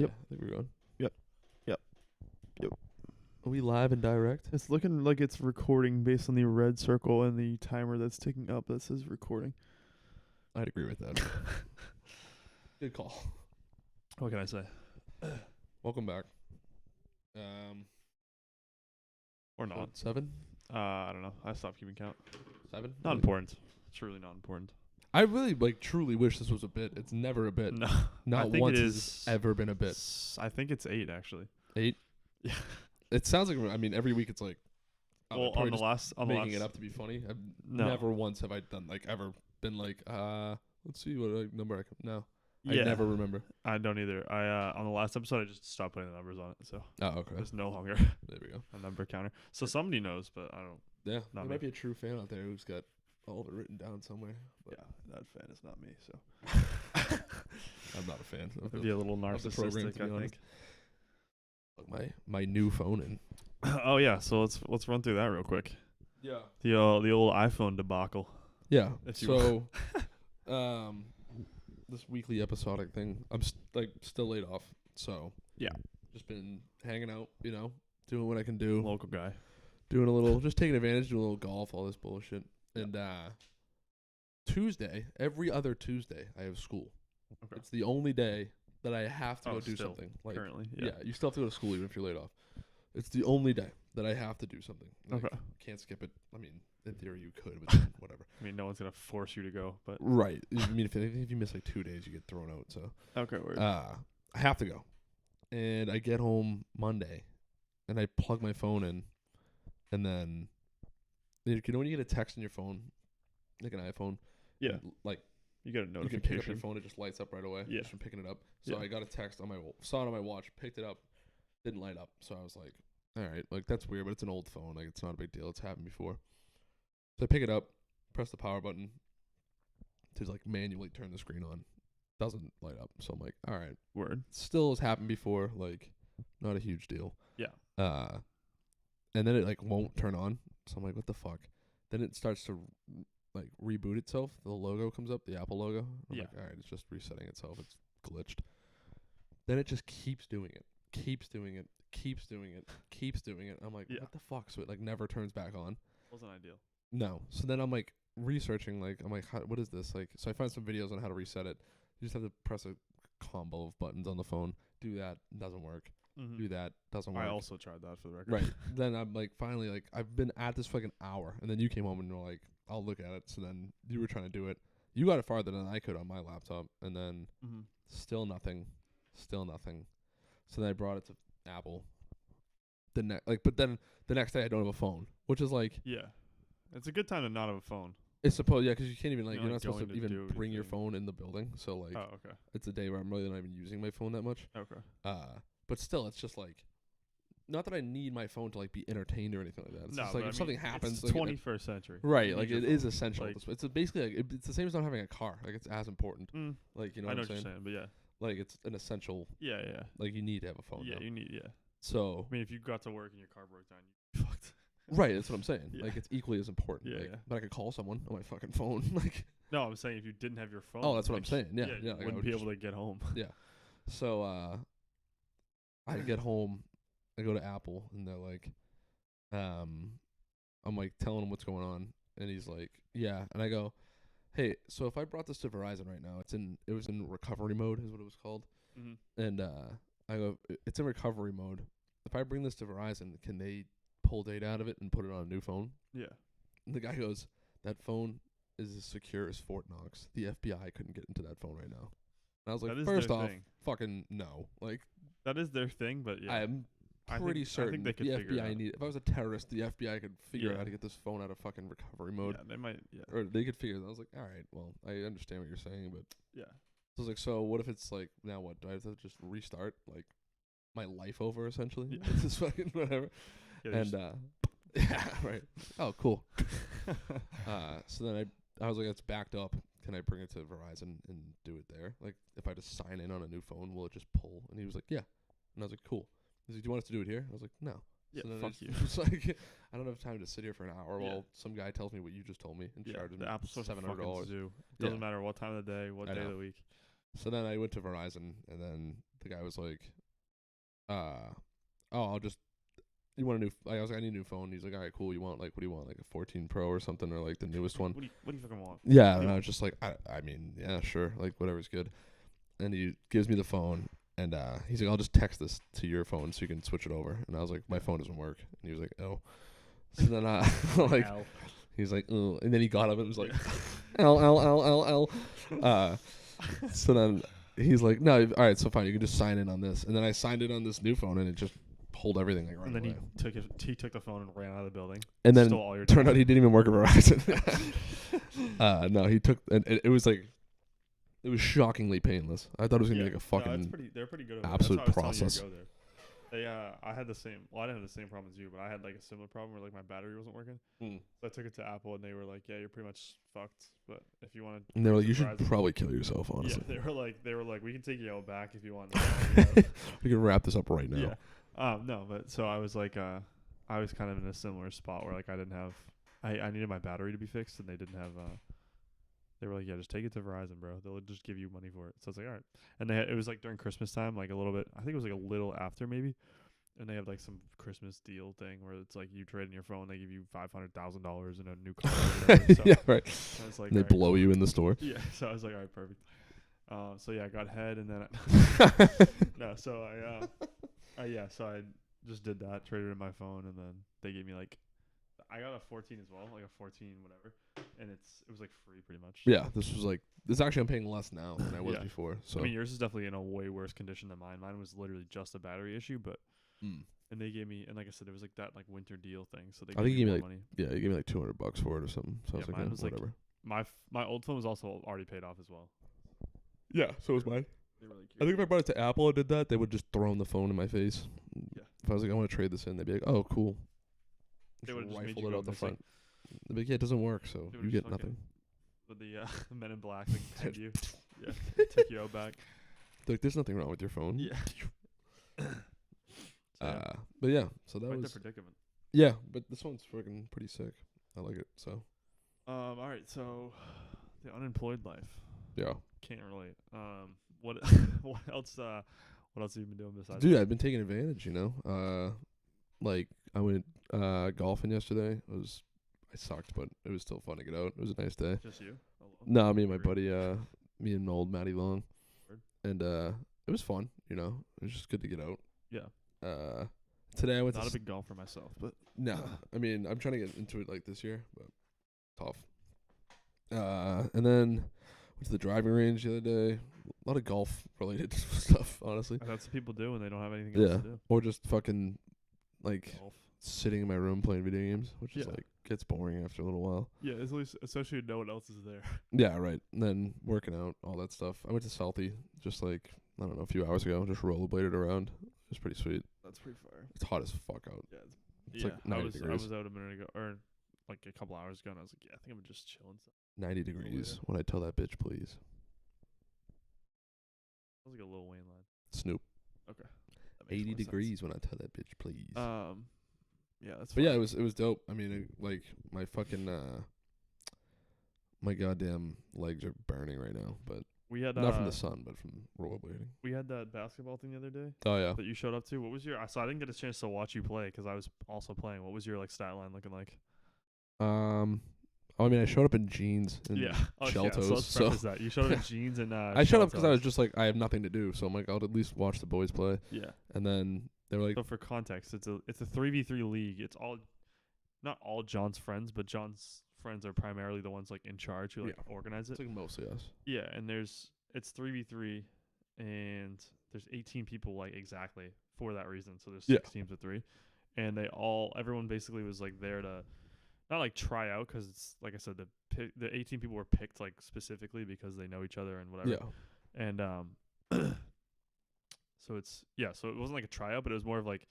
Yep. I think we're going. Yep. Are we live and direct? It's looking like it's recording based on the red circle and the timer that's ticking up that says recording. I'd agree with that. Good call. What can I say? Welcome back. Or not. 7? I don't know. I stopped keeping count. 7? Not important. It's really not important. I really truly wish this was a bit. It's never a bit. No. Not I think once it has is it ever been a bit. I think it's 8 actually. 8? Yeah. It sounds like, I mean, every week it's like, Well, on the last making it up to be funny. Never once have I done ever been like, let's see what number I can. No. Yeah. I never remember. I don't either. On the last episode I just stopped putting the numbers on it, so Okay. there's no longer There we go. a number counter. So somebody knows, but I don't. Yeah. Not There me. might be a true fan out there who's got all of it written down somewhere. Yeah, that fan is not me. So I'm not a fan. I'd be a little of the program, narcissistic, to be I honest. think. Plug my new phone in. Oh yeah, so let's run through that real quick. Yeah. The old iPhone debacle. Yeah. If you So, this weekly episodic thing, I'm still laid off. So Yeah. just been hanging out, doing what I can do, Local guy. doing a little, just taking advantage, doing a little golf, all this bullshit. And Tuesday, every other Tuesday, I have school. Okay. It's the only day that I have to go do still, something. Currently, Yeah, you still have to go to school even if you're laid off. It's the only day that I have to do something. Okay. Can't skip it. I mean, in theory you could, but then whatever. I mean, no one's gonna force you to go, but Right. I mean, if you miss 2 days, you get thrown out. So okay, word. I have to go, and I get home Monday, and I plug my phone in, and then when you get a text on your phone, like an iPhone, Yeah. and, like You get a you can notification. pick up your phone, it just lights up right away. Yeah. Just from picking it up. So Yeah. I got a text on saw it on my watch, picked it up, didn't light up. So I was like, all right, that's weird, but it's an old phone. It's not a big deal. It's happened before. So I pick it up, press the power button to manually turn the screen on. Doesn't light up. So I'm like, all right, Word. still has happened before. Not a huge deal. Yeah. And then it won't turn on. So I'm like, what the fuck? Then it starts to reboot itself. The logo comes up, the Apple logo. I'm like, all right, it's just resetting itself. It's glitched. Then it just keeps doing it. Keeps doing it. Keeps doing it. Keeps doing it. I'm like, Yeah. what the fuck? So it never turns back on. Wasn't ideal. No. So then I'm researching. I'm like, what is this? So I find some videos on how to reset it. You just have to press a combo of buttons on the phone. Do that. Doesn't work. Mm-hmm. Do that. Doesn't work. I also tried that for the record. Right. Then I'm finally I've been at this for an hour, and then you came home and were like, I'll look at it. So then you were trying to do it. You got it farther than I could on my laptop, and then Mm-hmm. still nothing. So then I brought it to Apple. But then the next day I don't have a phone, which is Yeah. It's a good time to not have a phone. it's supposed because you can't even You're you're not not supposed going to to even do bring your anything. phone in the building. So Oh, okay. it's a day where I'm really not even using my phone that much. Okay. But still, it's just not that I need my phone to be entertained or anything like that. It's No, just but I if something mean, happens, it's 21st century. right? You need your It is phone. essential. It's basically it's the same as not having a car. It's as important. Mm, You know I what know I'm what saying? you're saying, but yeah. It's an essential. Yeah. You need to have a phone. Yeah, now. you need. Yeah. So I mean, if you got to work and your car broke down, you fucked. right, that's what I'm saying. Yeah. It's equally as important. Yeah. But I could call someone on my fucking phone. No, I'm saying if you didn't have your phone. Oh, that's what I'm saying. Yeah, you I wouldn't would be just- able to get home. So I get home, I go to Apple, and they're like, I'm telling him what's going on, and he's like, yeah, and I go, hey, so if I brought this to Verizon right now, it was in recovery mode, is what it was called, Mm-hmm. and I go, it's in recovery mode. If I bring this to Verizon, can they pull data out of it and put it on a new phone? Yeah. And the guy goes, that phone is as secure as Fort Knox. The FBI couldn't get into that phone right now. And I was That like, is first their off, thing. fucking no. That is their thing, but yeah. I'm I pretty think certain they could the figure it FBI out. if I was a terrorist, the FBI could figure out Yeah. how to get this phone out of fucking recovery mode. Yeah, they might. Yeah. Or they could figure it out. I was like, all right, well, I understand what you're saying, but Yeah. so I was like, so what if it's now what? Do I have to just restart my life over essentially? Yeah. It's just fucking whatever. Yeah, they And just- yeah, right. Oh, cool. So then I was like, it's backed up. Can I bring it to Verizon and do it there? If I just sign in on a new phone, will it just pull? And he was like, yeah. And I was like, cool. He's like, do you want us to do it here? I was like, no. Yeah, So then fuck it's you. just I don't have time to sit here for an hour Yeah. while some guy tells me what you just told me and Yeah, charges the me Apple Store's a fucking $700. zoo. Yeah. Doesn't matter what time of the day, what I day of know. the week. So then I went to Verizon, and then the guy was like, oh, I'll just, you want a new, I was like, I need a new phone. He's like, all right, cool. You want, like, what do you want? Like a 14 Pro or something, or like the newest one? What do you fucking want? Yeah. And I was just like, I mean, yeah, sure. Like, whatever's good. And he gives me the phone, and he's like, I'll just text this to your phone so you can switch it over. And I was like, my phone doesn't work. And he was like, oh. So then like, Ow. he's like, oh. And then he got up and was like, L. So then he's like, no, all right, so fine, you can just sign in on this. And then I signed in on this new phone, and it just pulled everything like right And then away. he took the phone and ran out of the building. And then Stole all your turned data. out he didn't even work at Verizon. No, he took, and it was like, it was shockingly painless. I thought it was gonna be like a fucking they're pretty good. absolute That's why I was telling process. you to go there. They I had the same. Well, I didn't have the same problem as you, but I had like a similar problem where like my battery wasn't working. So I took it to Apple, and they were like, "Yeah, you're pretty much fucked. But if you want to," And they were like, you should probably kill yourself, honestly. Yeah, they were like, "We can take you back if you want." We can wrap this up right now. Yeah. No, but so I was like, I was kind of in a similar spot where like I didn't have, I needed my battery to be fixed, and they didn't have. They were like, yeah, just take it to Verizon, bro. They'll just give you money for it. So I was like, all right. And it was like during Christmas time, like a little bit. I think it was like a little after maybe. And they have like some Christmas deal thing where it's like you trade in your phone, they give you $500,000 in a new car. Or whatever. So yeah, right. I was like, And they blow you in the store. Yeah. So I was like, all right, perfect. So yeah, I got head, and then no. So so I just did that, traded in my phone, and then they gave me like, I got a 14 as well, like a 14 whatever, and it was like free pretty much. Yeah, this actually I'm paying less now than I was Yeah. before. So I mean, yours is definitely in a way worse condition than mine. Mine was literally just a battery issue, but and they gave me, and like I said, it was like that like winter deal thing. So they I think he gave me more like money. Yeah, he gave me like $200 for it or something. So I was like, mine was whatever. Like my old phone was also already paid off as well. Yeah, so was mine. They really I think if I brought it to Apple and did that, they would just throw the phone in my face. Yeah. If I was like, I want to trade this in, they'd be like, oh, cool. They would just rifle it out the front. They'd be like, yeah, it doesn't work, so They you would've get just nothing. With the Men in Black, like pinned you. Yeah, took you out back. They're like, there's nothing wrong with your phone. Yeah. But yeah, so that Quite was the predicament. Yeah, but this one's freaking pretty sick. I like it. So all right, so the unemployed life. yeah, Can't relate. What what else? What else have you been doing besides? dude, I've been taking advantage. Like I went golfing yesterday. I sucked, but it was still fun to get out. It was a nice day. Just you? No, me and my buddy, me and old Matty Long, Word. and it was fun. It was just good to get out. Yeah. Today I went Not to a big golfer myself, but no. I mean, I'm trying to get into it like this year, but tough. And then went to the driving range the other day. A lot of golf related stuff, honestly. that's what people do when they don't have anything else to do. Or just fucking like Golf. sitting in my room playing video games, which is Yeah. like gets boring after a little while. Yeah, at least especially when no one else is there. Yeah, right. And then working out, all that stuff. I went to Southie just like I don't know, a few hours ago. Just rollerbladed around. It was pretty sweet. That's pretty fire. It's hot as fuck out. Yeah. It's like 90 I degrees. was out a minute ago, or like a couple hours ago, and I was like, yeah, I think I'm just chilling. 90 degrees. When I tell that bitch, please. That was like a Lil Wayne line. Snoop. Okay. That makes 80 more sense. degrees when I tell that bitch, please. Yeah, that's. But yeah, it was dope. I mean, like my fucking my goddamn legs are burning right now, but we had not from the sun, but from rollerblading. we had that basketball thing the other day Oh yeah. that you showed up to. What was your? So I didn't get a chance to watch you play because I was also playing. What was your like stat line looking like? I mean, I showed up in jeans and shell toes. So let's preface that. You showed up in jeans and I showed up because I was just like, I have nothing to do, so I'm like, I'll at least watch the boys play. Yeah. And then they were like, So for context, it's a 3v3 league. It's all, not all John's friends, but John's friends are primarily the ones like in charge who like organize it. it's like mostly us. Yeah, and it's 3v3, and there's 18 people like exactly for that reason. So there's 6 teams of 3, and everyone basically was like there to not like try out because it's like I said the 18 people were picked like specifically because they know each other and whatever. Yeah. And so so it wasn't like a tryout, but it was more of like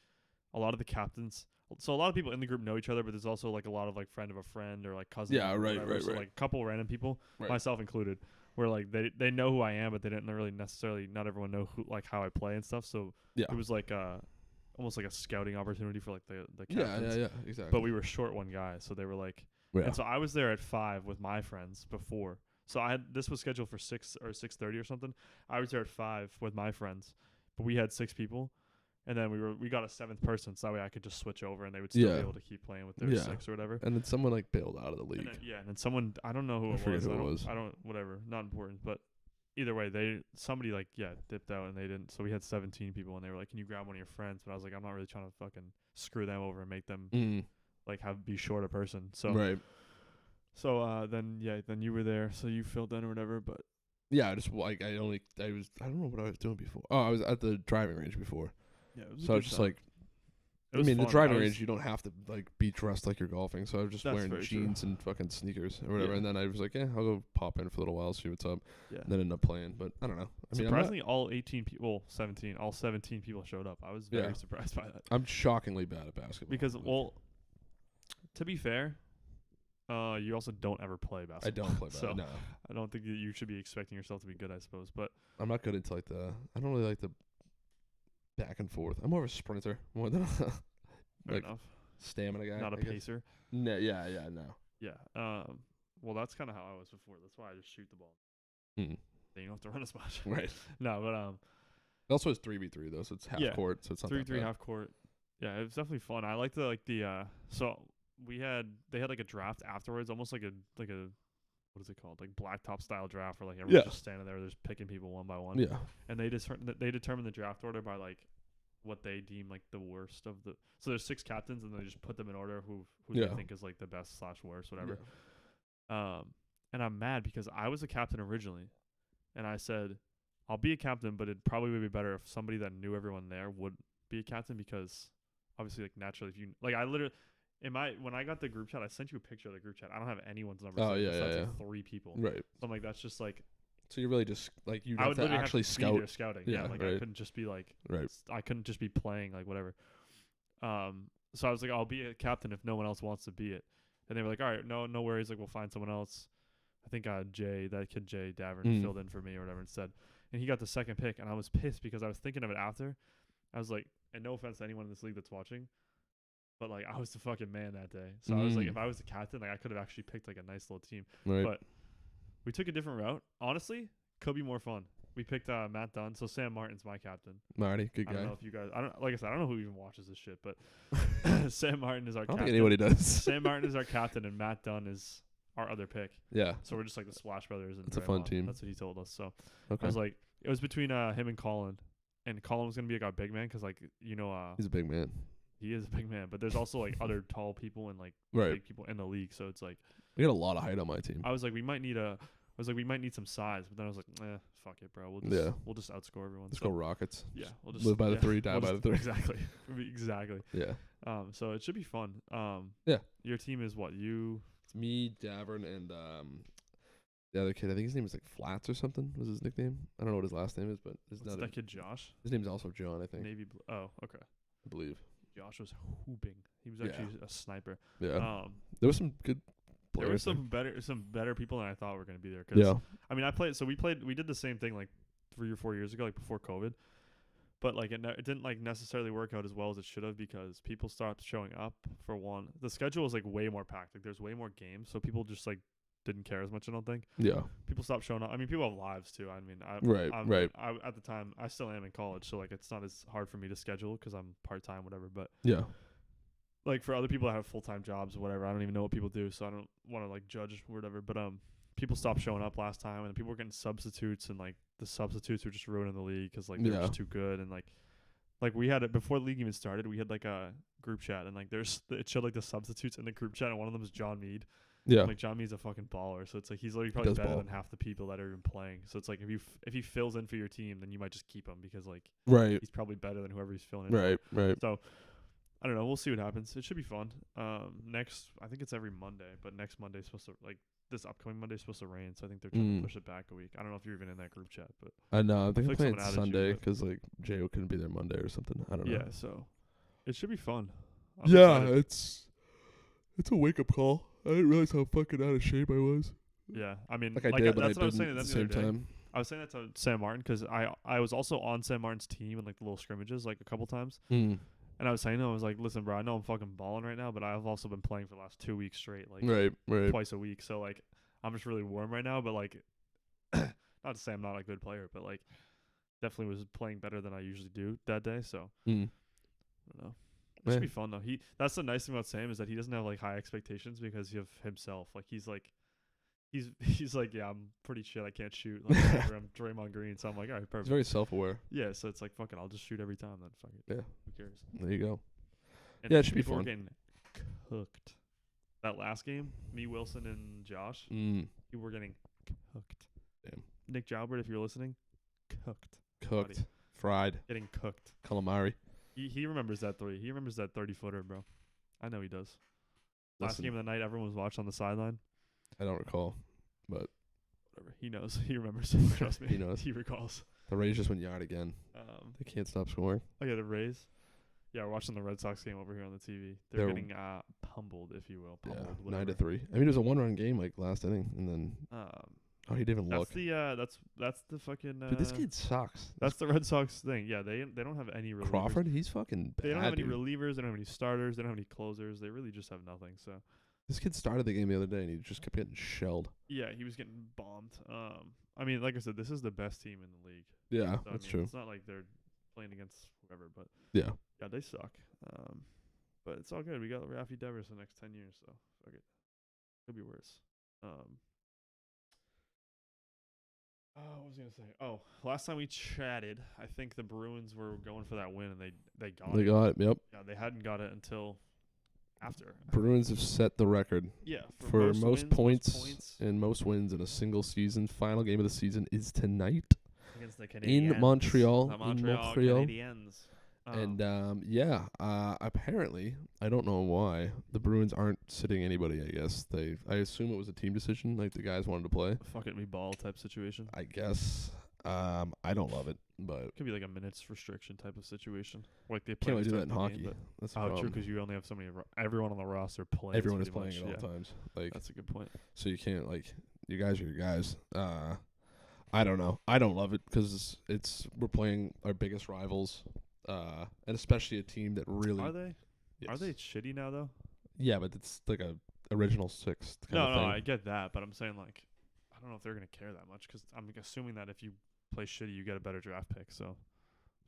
a lot of the captains. So a lot of people in the group know each other, but there's also like a lot of like friend of a friend or like cousin. Yeah, right. So like a couple random people, Right. myself included, where like they know who I am, but they didn't really necessarily. Not everyone know who like how I play and stuff. So Yeah. it was like almost like a scouting opportunity for like the captains. Yeah, exactly. But we were short one guy, so they were like, and so I was there at 5 with my friends before. So this was scheduled for 6 or 6:30 or something. I was there at 5 with my friends, but we had 6 people, and then we got a 7th person, so that way I could just switch over and they would still be able to keep playing with their 6 or whatever. And then someone like bailed out of the league. And then someone, I don't know who it was. Who I don't whatever, not important, but either way, somebody like dipped out and they didn't. So we had 17 people and they were like, "Can you grab one of your friends?" But I was like, "I'm not really trying to fucking screw them over and make them like be short a person." So right. So then you were there, so you filled in or whatever, but yeah, I just like I don't know what I was doing before. Oh, I was at the driving range before. Yeah, so I was just like, I mean, the driving range you don't have to like be dressed like you're golfing. So I was just wearing jeans and fucking sneakers or whatever. And then I was like, I'll go pop in for a little while, see what's up. Yeah. And then end up playing, but I don't know. I mean, surprisingly, all 18 people, 17, all 17 people showed up. I was very surprised by that. I'm shockingly bad at basketball because to be fair. You also don't ever play basketball. I don't play basketball. So no. I don't think that you should be expecting yourself to be good, I suppose. But I'm not good into I don't really like the back and forth. I'm more of a sprinter more than like stamina guy. Not a pacer. No, no. Yeah. Well, that's kind of how I was before. That's why I just shoot the ball. Then you don't have to run as much. Right. No, but it also is 3v3 though, so it's half court, so it's not 3v3 half court. Yeah, it was definitely fun. I like so. They had like a draft afterwards, almost like a what is it called, like blacktop style draft, where like everyone's just standing there, just picking people one by one. Yeah. And they determine the draft order by like what they deem like the worst of the. So there's 6 captains, and they just put them in order who they think is like the best / worst, whatever. Yeah. And I'm mad because I was a captain originally, and I said I'll be a captain, but it probably would be better if somebody that knew everyone there would be a captain, because obviously like naturally if you like I literally. When I got the group chat, I sent you a picture of the group chat. I don't have anyone's number. Oh, like 3 people. Right. So I'm like, that's just like. So you're really just like you have to actually scout. Scouting. Yeah. Like I couldn't just be like. Right. I couldn't just be playing like whatever. So I was like, I'll be a captain if no one else wants to be it. And they were like, all right, no worries. Like we'll find someone else. I think Jay Davern filled in for me or whatever instead, and he got the 2nd pick. And I was pissed because I was thinking of it after. I was like, and no offense to anyone in this league that's watching. But like I was the fucking man that day, so I was like, if I was the captain, like I could have actually picked like a nice little team. Right. But we took a different route. Honestly, could be more fun. We picked Matt Dunn, so Sam Martin's my captain. Marty, good guy. I don't know if you guys. Like I said, I don't know who even watches this shit, but Sam Martin is our. I don't captain. think anybody does. Sam Martin is our captain, and Matt Dunn is our other pick. Yeah. So we're just like the Splash Brothers. And it's a fun team. That's what he told us. So I was like, it was between him and Colin, and Colin was gonna be like our big man because like he's a big man. He is a big man, but there's also like other tall people and like big people in the league, so it's like we got a lot of height on my team. I was like, we might need some size, but then I was like, fuck it, bro. We'll just outscore everyone. Let's go Rockets. Yeah, we'll just live by the 3, die by the 3. Exactly. Yeah. So it should be fun. Yeah. Your team is what? It's me, Davern, and the other kid. I think his name is like Flats or something. Was his nickname? I don't know what his last name is, but What's that kid Josh? His name is also John, I think. Navy blue. Oh, okay. I believe. Josh was hooping. He was actually a sniper. Yeah. There was some good players. There were some better people than I thought were going to be there. Cause, I mean, we did the same thing like 3 or 4 years ago, like before COVID. But like it didn't like necessarily work out as well as it should have because people stopped showing up for one. The schedule was like way more packed. Like there's way more games, so people just like didn't care as much. I don't think. Yeah. People stopped showing up. I mean, people have lives too. I mean, right. I at the time I still am in college, so like it's not as hard for me to schedule because I'm part time, whatever. But yeah. Like for other people that have full time jobs or whatever, I don't even know what people do, so I don't want to like judge or whatever. But people stopped showing up last time, and people were getting substitutes, and like the substitutes were just ruining the league because like they're just too good, and like we had it before the league even started. We had like a group chat, and like it showed like the substitutes in the group chat, and one of them was John Mead. Yeah, and, like John Mead's a fucking baller, so it's like he's literally probably better than half the people that are even playing. So it's like if he fills in for your team, then you might just keep him because like he's probably better than whoever he's filling in. Right. So I don't know. We'll see what happens. It should be fun. Next, I think it's every Monday, but next Monday is supposed to this upcoming Monday is supposed to rain, so I think they're trying to push it back a week. I don't know if you're even in that group chat, but I know. I think I'm playing Sunday because like J.O. couldn't be there Monday or something. I don't know. Yeah, so it should be fun. I'm excited. It's a wake up call. I didn't realize how fucking out of shape I was. Yeah, I mean, I did, but that's what I was saying at the same time. I was saying that to Sam Martin because I was also on Sam Martin's team in like the little scrimmages like a couple times. And I was saying to him, I was like, listen, bro, I know I'm fucking balling right now, but I've also been playing for the last 2 weeks straight, like right. twice a week. So like, I'm just really warm right now. But like, not to say I'm not a good player, but like, definitely was playing better than I usually do that day. So Mm. I don't know. It should be fun though. That's the nice thing about Sam is that he doesn't have like high expectations because of himself. Like he's like, yeah, I'm pretty shit. I can't shoot. Like whatever, I'm Draymond Green, so I'm like, all right, He's perfect. very self-aware. Yeah, so it's like, fuck it, I'll just shoot every time then. Fuck it. Yeah. Who cares? There you go. And Yeah, it should be people were fun. getting cooked. That last game, me, Wilson, and Josh, Mm. you were getting cooked. Damn. Nick Jalbert, if you're listening, cooked. Cooked. Buddy. Fried. Getting cooked. Calamari. He remembers that three. He remembers that 30-footer, bro. I know he does. Last Listen, game of the night, everyone was watching on the sideline. I don't recall, but Whatever. He knows. He remembers. Trust me. He knows. He recalls. the Rays just went yard again. They can't stop scoring. Oh yeah, the Rays. Yeah, we're watching the Red Sox game over here on the TV. They're getting pummeled, if you will. Pummeled, Yeah, whatever. 9-3. I mean, it was a 1-run game like last inning, and then he didn't even That's look. that's the fucking. Dude, this kid sucks. That's the Red Sox thing. Yeah, they don't have any relievers. Crawford, he's fucking bad. They don't have any dude. relievers. They don't have any starters. They don't have any closers. They really just have nothing. So This kid started the game the other day, and he just kept getting shelled. yeah, he was getting bombed. I mean, like I said, this is the best team in the league. Yeah, So, that's I mean, true. It's not like they're playing against whoever, but Yeah. yeah, they suck. But it's all good. We got Rafi Devers the next 10 years, so fuck it. Could be worse. What was I gonna say? Oh, last time we chatted, I think the Bruins were going for that win, and they got They it. got it. Yep. Yeah, they hadn't got it until after. Bruins have set the record Yeah, for most most wins, points and most wins in a single season. Final game of the season is tonight against the Canadiens. in Montreal. The In Montreal Montreal. Canadiens. And apparently, I don't know why the Bruins aren't sitting anybody. I assume it was a team decision. Like the guys wanted to play. fuck it, me ball type situation. I guess. I don't love it, but Could be like a minutes restriction type of situation. Like they can't really do to that in start the hockey. game, That's the but true, problem. because you only have so many. Everyone on the roster plays. Everyone is pretty playing much, at all times. Like That's a good point. so, you can't you guys are your guys. I don't know. I don't love it because we're playing our biggest rivals, and especially a team that really Are they? Yes. Are they shitty now though? Yeah, but it's like a original sixth kind No, of thing. I get that, but I'm saying like, I don't know if they're gonna care that much because I'm assuming that if you play shitty, you get a better draft pick. So,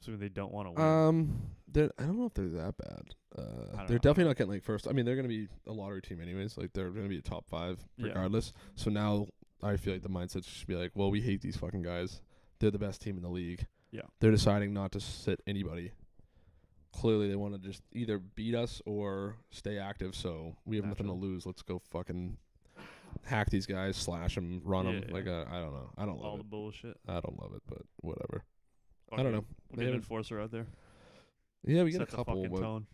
assuming they don't want to win. I don't know if they're that bad. don't They're know. definitely not getting first. I mean, they're gonna be a lottery team anyways. Like they're gonna be a top 5 Yeah. regardless. So now I feel like the mindset should be like, well, we hate these fucking guys. They're the best team in the league. Yeah. They're deciding not to sit anybody. Clearly, they want to just either beat us or stay active. So we have nothing to Naturally. lose. Let's go fucking hack these guys, slash them, run them. Yeah. Like I don't know. I don't All love the it. bullshit. I don't love it, but whatever. Fuck I don't it. know. We'll They get an haven't- enforcer out there. Yeah, we get Set a couple, the fucking but tone.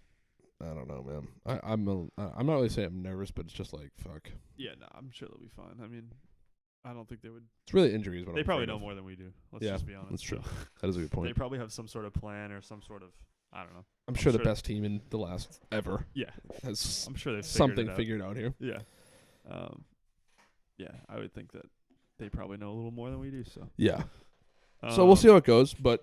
I don't know, man. I'm not really saying I'm nervous, but it's just like fuck. Yeah, no, I'm sure they'll be fine. I mean, I don't think they would. It's really injuries. But They probably know more than we do. Let's Yeah, just be honest. that's true. So That is a good they point. probably have some sort of plan or some sort of, I don't know. I'm sure the sure- best team in the last ever Yeah, has I'm sure they've something figured figured out here. it out. Yeah. Yeah, I would think that they probably know a little more than we do. So. Yeah. So we'll see Um, how it goes, but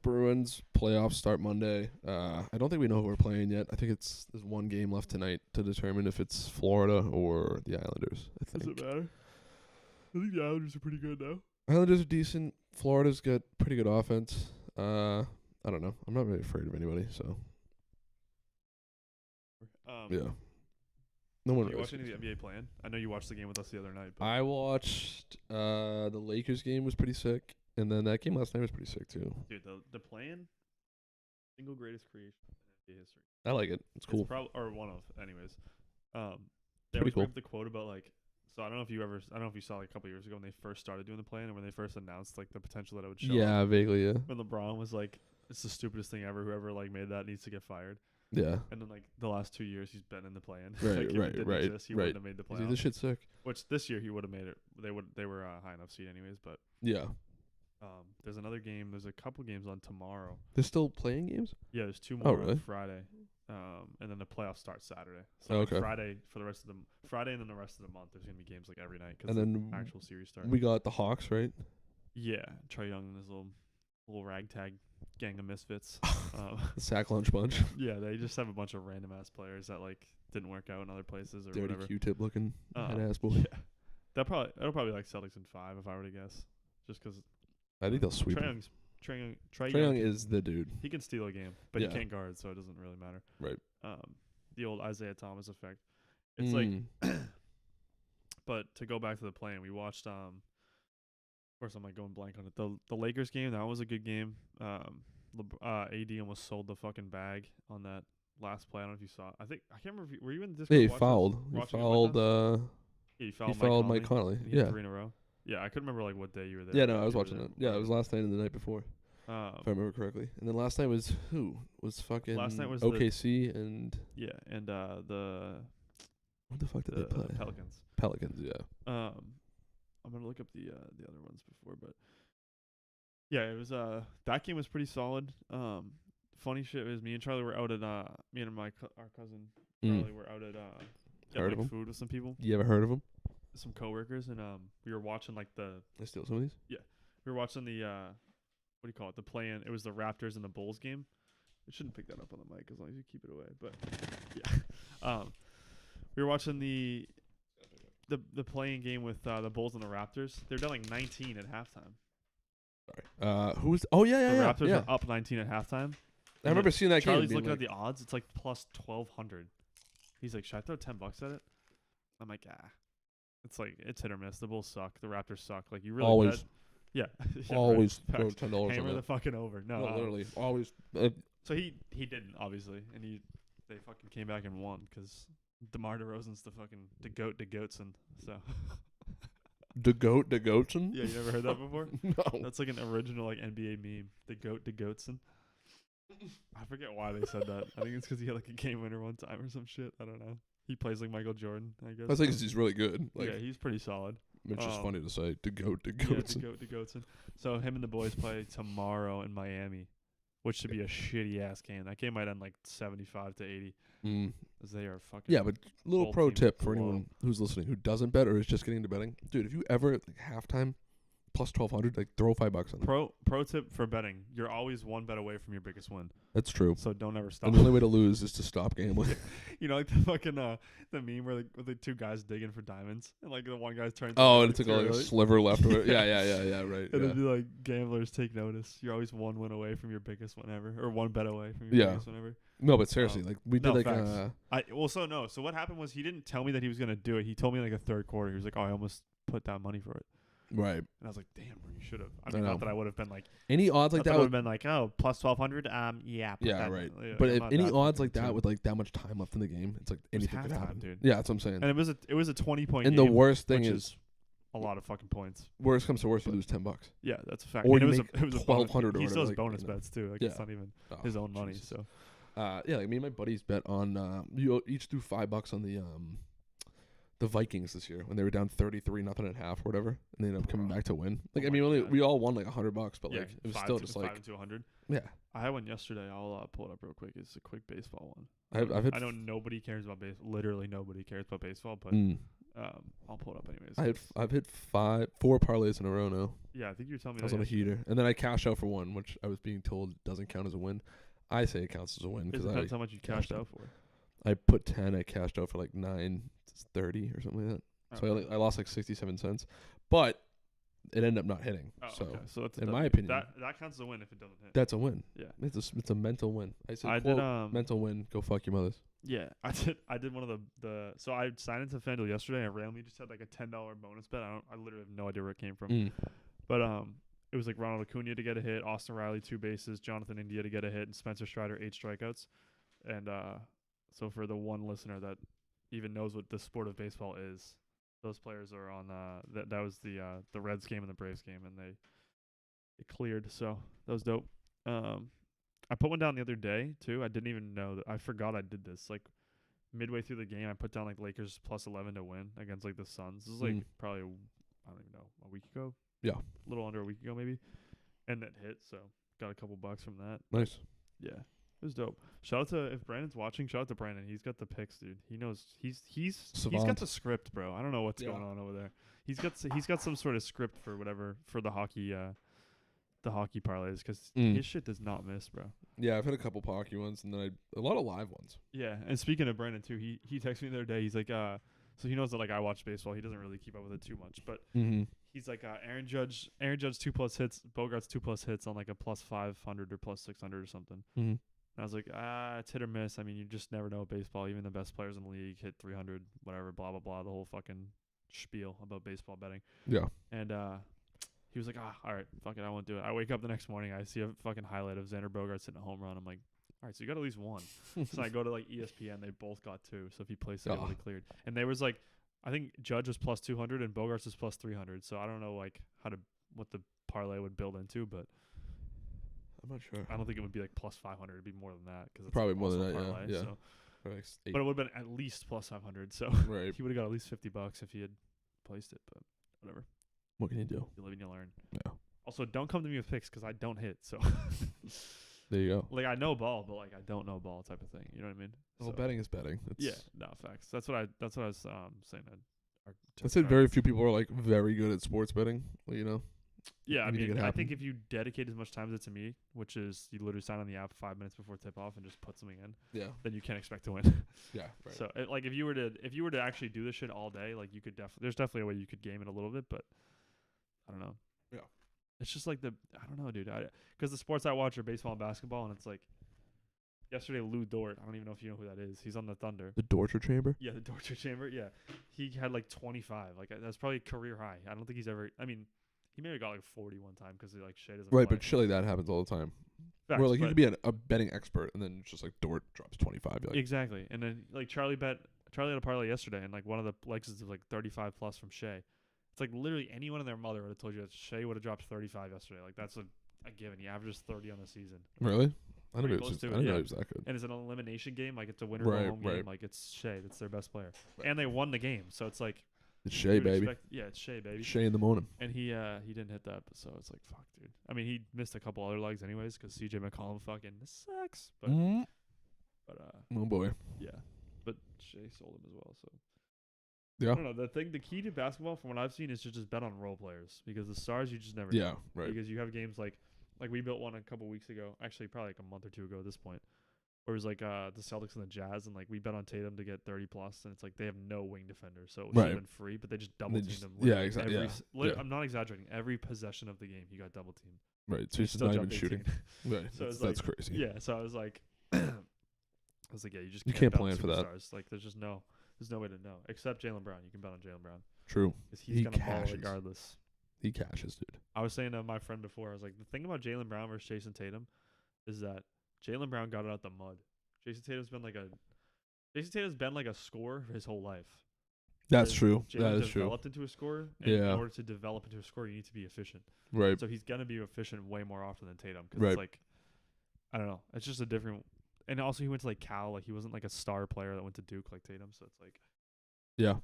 Bruins playoffs start Monday. I don't think we know who we're playing yet. I think there's one game left tonight to determine if it's Florida or the Islanders. I Does think it matter? I think the Islanders are pretty good now. Islanders are decent. Florida's got pretty good offense. I don't know. I'm not really afraid of anybody. So yeah, no one. Did you really watch any scares of me. the NBA playing? I know you watched the game with us the other night. But I watched the Lakers game was pretty sick, and then that game last night was pretty sick too. dude, the playing, single greatest creation in NBA history. I like it. It's cool. Or one of, anyways. They Pretty always cool. bring up the quote about like. So I don't know if you saw like a couple years ago when they first started doing the playing and when they first announced like the potential that it would show. Yeah, up, vaguely. Yeah. when LeBron was like, "It's the stupidest thing ever. Whoever like made that needs to get fired." Yeah. And then like the last 2 years he's been in the play-in. Right, like, if it right, didn't right, exist, he right. wouldn't have made the See, this playoffs. shit's sick. Which this year he would have made it. They were a high enough seed anyways. But Yeah. there's another game. There's a couple games on tomorrow. They're still playing games? Yeah, there's 2 Oh, more really? on Friday. And then the playoffs start Saturday. So Oh, like, okay. Friday for the rest of the Friday and then the rest of the month there's gonna be games like every night because And the then actual series starts. we got the Hawks, right? Yeah, Trae Young and his little ragtag gang of misfits. The sack lunch bunch. Yeah, they just have a bunch of random ass players that like didn't work out in other places or Dirty whatever. Q-tip looking head ass boy. Yeah. it'll probably like Celtics in 5 if I were to guess, just because I think they'll sweep. Trae Trae Young is the dude. He can steal a game, but Yeah. he can't guard, so it doesn't really matter. Right. The old Isaiah Thomas effect. It's like, but to go back to the plan, we watched. Of course, I'm like going blank on it. The Lakers game, that was a good game. AD almost sold the fucking bag on that last play. I don't know if you saw it. I can't remember. Were you in the Discord? Yeah, he watching fouled. this- He watching it fouled. with us? He He fouled Mike Conley. And he hit Yeah. 3 in a row. Yeah, I couldn't remember like what day you were there. Yeah, no, if I was you were watching there it. Yeah, it was last night and the night before, if I remember correctly. And then last night was who? Was fucking Last night was OKC and yeah, and the what the fuck did they play? Pelicans. Pelicans, yeah. I'm gonna look up the other ones before, but yeah, it was that game was pretty solid. Funny shit is me and Charlie were out at me and our cousin Charlie were out at Heard of getting him? food with some people, You ever heard of him? some coworkers, and we were watching like I steal some of these. we were watching the what do you call it? The play-in. It was the Raptors and the Bulls game. I shouldn't pick that up on the mic as long as you keep it away. But yeah, we were watching the playing game with the Bulls and the Raptors. They're down like 19 at halftime. Sorry. Who's? Oh yeah, The yeah, Raptors yeah. are up 19 at halftime. I remember seeing that Charlie's game. looking Being at the odds. It's like plus 1,200. He's like, should I throw $10 at it? I'm like, ah. It's like it's hit or miss. The Bulls suck. The Raptors suck. Like you really Always. bet. Yeah. Yeah, always right. throw Facts. $10 on Hammer the that. fucking over. No, No, literally, always. So he didn't obviously, and they fucking came back and won because DeMar DeRozan's the goatson. So The goatson. yeah, you never heard that before? No. That's like an original like NBA meme. The goatson. I forget why they said that. I think it's because he had like a game winner one time or some shit. I don't know. He plays like Michael Jordan, I guess. I think he's really good. Like, yeah, he's pretty solid. it's just funny to say. The Yeah, goatson. the goatson. So him and the boys play tomorrow in Miami, which should be a shitty ass game. That game might end like 75 to 80. Because they are fucking. Yeah, but little both pro teams tip for blow. anyone who's listening who doesn't bet or is just getting into betting, dude. If you ever like halftime plus 1,200, like throw $5 on it. Pro tip for betting: you're always one bet away from your biggest win. That's true. So don't ever stop. And the only way to lose is to stop gambling. You know, like the fucking the meme where the two guys digging for diamonds, and like the one guy's turning. Oh, and it took like a sliver left of it. Yeah, right. And Yeah. it'd be like gamblers take notice. You're always one win away from your biggest win ever, or one bet away from your biggest win ever. No, but seriously, like we did No, like facts. So what happened was he didn't tell me that he was gonna do it. He told me like a third quarter. He was like, "Oh, I almost put down money for it." right. And I was like, "Damn, bro, you should have." I I mean, know. not that I would have been like Any odds like that would would have been like, "Oh, plus 1,200." Yeah. Put yeah, that right. yeah, But I'm if not any that odds fucking like that too. with like that much time left in the game, it's like It was anything could halftime, happen, dude. Yeah, that's what I'm saying. And it was a 20-point And game. the worst thing which is, a lot of fucking points. worst comes to worst, you but- lose $10. Yeah, that's a fact. Or And you it was make a bonus. 1,200 or He still has whatever, like, bonus you know. bets too. Like Yeah. it's not even Oh, his own money. Jesus. So Yeah, like me and my buddies bet on you each threw $5 on the Vikings this year when they were down 33-0 at half or whatever, and they ended up coming back to win. Like Oh I mean, my only God. we all won like $100, but yeah, like it was still just 5 like to 100. yeah. I had one yesterday. I'll pull it up real quick. It's a quick baseball one. I've had I know nobody cares about baseball. Literally nobody cares about baseball, but I'll pull it up anyways. I've hit 4 parlays in a row now. Yeah, I think you were telling me I was that on a yesterday. heater, and then I cashed out for one, which I was being told doesn't count as a win. I say it counts as a win It because depends how much you cashed cashed out for. I put 10. I cashed out for like 9.30 or something like that. So Okay. I lost like 67 cents, but it ended up not hitting. Oh, so okay. So that's a in W. my opinion, that counts as a win if it doesn't hit. that's a win. Yeah. It's a mental win. I said, I quote, did mental win. Go fuck your mothers. Yeah, I did one of the so I signed into FanDuel yesterday. I randomly just had like a $10 bonus bet. I literally have no idea where it came from. But it was like Ronald Acuna to get a hit, Austin Riley 2 bases, Jonathan India to get a hit, and Spencer Strider 8 strikeouts. And so for the one listener that even knows what the sport of baseball is, those players are on that was the Reds game and the Braves game, and they cleared. So that was dope. I put one down the other day too. I didn't even know that. I forgot I did this. Like midway through the game, I put down like Lakers plus 11 to win against like the Suns. This is like probably I don't even know, a week ago. Yeah. A little under a week ago maybe. And that hit, so got a couple bucks from that. Nice. Yeah. It was dope. Shout out to if Brandon's watching, shout out to Brandon. He's got the picks, dude. He knows he's got Savant. the script, bro. I don't know what's going on over there. He's got some sort of script for whatever for the hockey parlays because his shit does not miss, bro. Yeah, I've had a couple hockey ones and then a lot of live ones. Yeah, and speaking of Brandon too, he texted me the other day. He's like, So he knows that like I watch baseball. He doesn't really keep up with it too much, but Mm-hmm. he's like Aaron Judge 2+ hits, Bogart's 2+ hits on like a +500 or +600 or something. Mm-hmm. And I was like, it's hit or miss. I mean, you just never know with baseball. Even the best players in the league hit 300, whatever, blah blah blah. The whole fucking spiel about baseball betting. Yeah. And he was like, all right, fuck it, I won't do it. I wake up the next morning, I see a fucking highlight of Xander Bogaerts hitting a home run. I'm like, all right, so you got at least one. So I go to like ESPN, they both got two. So if he placed it, it would have cleared. And they was like, I think Judge was +200 and Bogaerts was +300. So I don't know like what the parlay would build into, but I'm not sure. I don't think it would be like +500. It'd be more than that because Probably more than that. parlay, Yeah. So. Yeah. But it would have been at least +500. So Right. he would have got at least $50 if he had placed it. But whatever. What can you do? You live and you learn. Yeah. Also, don't come to me with picks because I don't hit. So There you go. like I know ball, but like I don't know ball type of thing. You know what I mean? Well, So, betting is betting. It's, yeah, no facts. That's what I was saying. I said very few people are like very good at sports betting. You know. Yeah, I Make it mean, I happen. think if you dedicate as much time as it to me, which is you literally sign on the app 5 minutes before tip off and just put something in, Yeah. then you can't expect to win. Yeah. Right. So like if you were to actually do this shit all day, like you could there's definitely a way you could game it a little bit, but I don't know. Yeah. It's just like I don't know, dude. Because the sports I watch are baseball and basketball, and it's like yesterday Lou Dort. I don't even know if you know who that is. He's on the Thunder. The torture chamber. Yeah, the torture chamber. Yeah, he had like 25. Like that's probably career high. I don't think he's ever. I mean, he maybe got like 40 one time because like Shea doesn't. Right, play. but shit like that happens all the time. Facts, Where like you but- could be a betting expert, and then it's just like Dort drops 25. You're like, Exactly, and then like Charlie had a parlay yesterday, and like one of the legs is like 35+ from Shea. It's like literally anyone and their mother would have told you that Shea would have dropped 35 yesterday. Like that's a given. He averages 30 on the season. really? I Pretty didn't close to it, know yeah. he was that good. And it's an elimination game. Like it's a winner Right, go home right. game. Like it's Shea. That's their best player, Right. and they won the game. So it's like It's you Shea, would baby. yeah, it's Shea, baby. Shea in the morning. And he didn't hit that, so it's like fuck, dude. I mean, he missed a couple other legs anyways because CJ McCollum fucking sucks. But Oh boy. yeah, but Shea sold him as well. So. Yeah. I don't know. The key to basketball, from what I've seen, is to just bet on role players because the stars you just never Yeah. know. Right. Because you have games like we built one a couple weeks ago, actually probably like a month or two ago at this point, where it was like the Celtics and the Jazz, and like we bet on Tatum to get 30+, and it's like they have no wing defender, so it should Right. have been free, but they just double teamed him. yeah, literally exactly. every Yeah. s- Yeah. I'm not exaggerating. Every possession of the game, he got double teamed. Right. So He he's still not even jumped shooting. 18. Right. So it's That's crazy. Yeah, so I was like, yeah, you just You can't can't bet on plan for that. superstars. Like there's no way to know except Jaylen Brown. You can bet on Jaylen Brown. True. Because he's He gonna ball cashes. regardless. He cashes, dude. I was saying to my friend before, I was like, the thing about Jaylen Brown versus Jason Tatum is that Jaylen Brown got it out the mud. Jason Tatum's been like a scorer his whole life. That's Whereas true. Jaylen That is true. developed into a scorer. And Yeah. in order to develop into a scorer, you need to be efficient. Right. So he's gonna be efficient way more often than Tatum. Because Right. it's like, I don't know. It's just a different. And also he went to like Cal. Like he wasn't like a star player that went to Duke like Tatum. So it's like, Yeah.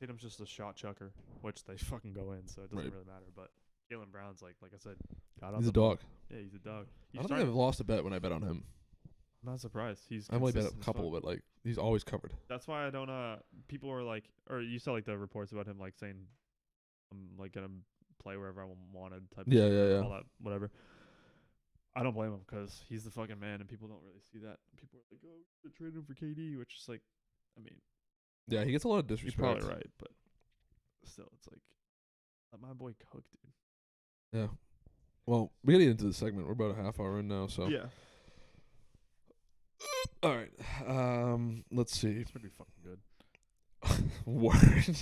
Tatum's just a shot chucker, which they fucking go in. So it doesn't Right. really matter. But Jaylen Brown's like I said, got out He's a the mud. dog. Yeah, he's a dog. I don't think I've lost a bet when I bet on him. I'm not surprised. He's I've only bet a consistent as couple, fuck. but like he's always covered. That's why I don't. People are like, or you saw like the reports about him like saying, I'm like gonna play wherever I wanted type. Yeah, of shit, yeah, yeah. All that, whatever. I don't blame him because he's the fucking man, and people don't really see that. People are like, oh, we trade him for KD, which is like, I mean, Yeah, he gets a lot of he's disrespect. probably right, but still, it's like, let my boy cook, dude. Yeah. Well, we gotta get into the segment. We're about a half hour in now, so. Yeah, All right. Let's see. it's pretty fucking good. Word.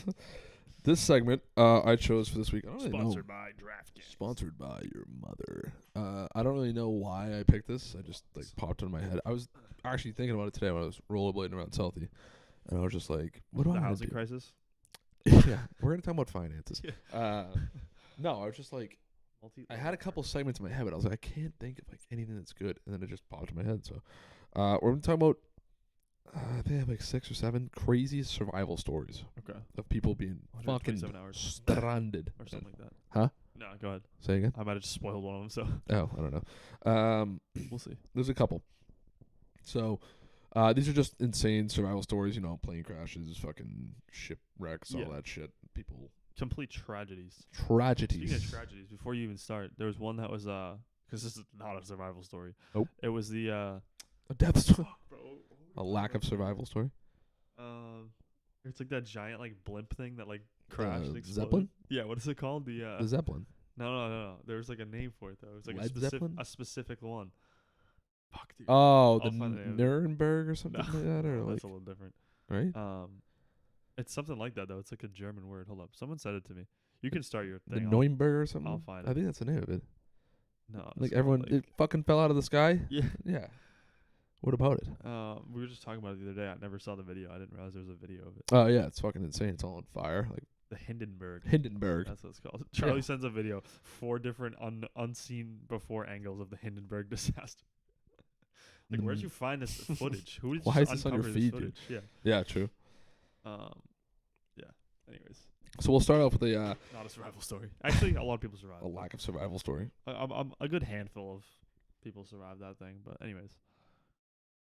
This segment I chose for this week. I don't really know. Sponsored by DraftKings. Sponsored by your mother. I don't really know why I picked this. I just like popped in my head. I was actually thinking about it today when I was rollerblading around Southie, and I was just like, "What do The I want housing to do?" crisis. Yeah, we're gonna talk about finances. Yeah. No, I was just like, I had a couple segments in my head, but I was like, I can't think of like anything that's good, and then it just popped in my head. So, we're gonna talk about. I think I have like 6 or 7 crazy survival stories Okay. of people being fucking 127 hours stranded or something like that. Huh? No, go ahead. Say again. I might have just spoiled one of them, so Oh, I don't know. we'll see. There's a couple. So, these are just insane survival stories. You know, plane crashes, fucking shipwrecks, all Yeah. that shit. People Complete tragedies. tragedies. Speaking of tragedies, before you even start, there was one that was because this is not a survival story. Nope. It was the A death story. bro. A lack of survival story. It's like that giant like blimp thing that like crashed and exploded. Zeppelin? Yeah, what is it called? The The Zeppelin. no. There's like a name for it though. It's like Led Zeppelin? a specific one. Fuck, dude. Oh, the I'll find the name of it. Nuremberg or something No, like that, or no, like that's a little different. right? It's something like that though. It's like a German word. Hold up, someone said it to me. You can start your The thing. Nuremberg or something. I'll find I it. think that's the name of it. No, Like it's everyone, called, it fucking fell out of the sky. yeah. Yeah. What about it? We were just talking about it the other day. I never saw the video. I didn't realize there was a video of it. Oh yeah, it's fucking insane. It's all on fire. Like The Hindenburg. Hindenburg. That's what it's called. Charlie sends a video. 4 different unseen before angles of the Hindenburg disaster. Like, where'd you find this footage? Who did Why is this on your uncover feed, footage? Yeah. Yeah, true. Yeah. Anyways, So we'll start off with not a survival story. Actually, a lot of people survived. a lack of survival story. I'm a good handful of people survived that thing. But anyways,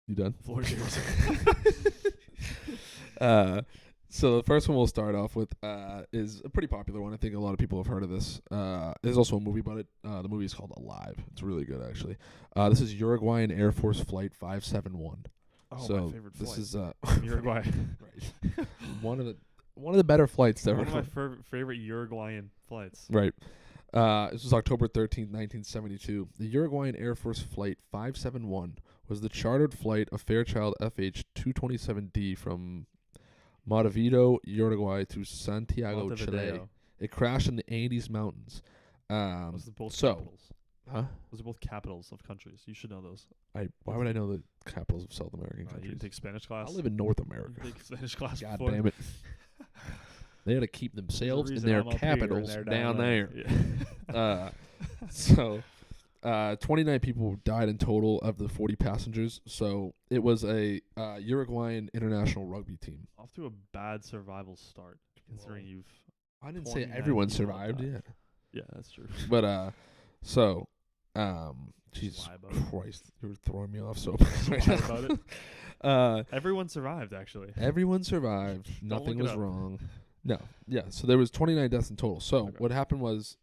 You done? floor is yours. So the first one we'll start off with is a pretty popular one. I think a lot of people have heard of this. There's also a movie about it. The movie is called Alive. It's really good, actually. This is Uruguayan Air Force Flight 571. Oh, so my favorite flight. this is Uruguay. right. one of the better flights ever. One of my favorite Uruguayan flights. Right. This was October 13th, 1972. The Uruguayan Air Force Flight 571 was the chartered flight of Fairchild FH-227D from Montevideo, Uruguay to Santiago, Chile. It crashed in the Andes Mountains. Those are both so, capitals. huh? Those are both capitals of countries. You should know those. Why would I know the capitals of South American You countries? didn't take Spanish class? I live in North You America. didn't take Spanish class God before? damn it. They got to keep themselves and reason their I'm up here and capitals they're down there. Yeah. So, 29 people died in total of the 40 passengers. So it was a Uruguayan international rugby team. Off to a bad survival start, considering you've. I didn't say 29 everyone people survived. died. Yeah, Yeah, that's true. but Jesus Lie about it. Christ, you were throwing me off so bad right Lie now. about it. Everyone survived, actually. Everyone survived. Don't Nothing look it was up. wrong. No, yeah. So there was 29 deaths in total. So Okay. what happened was,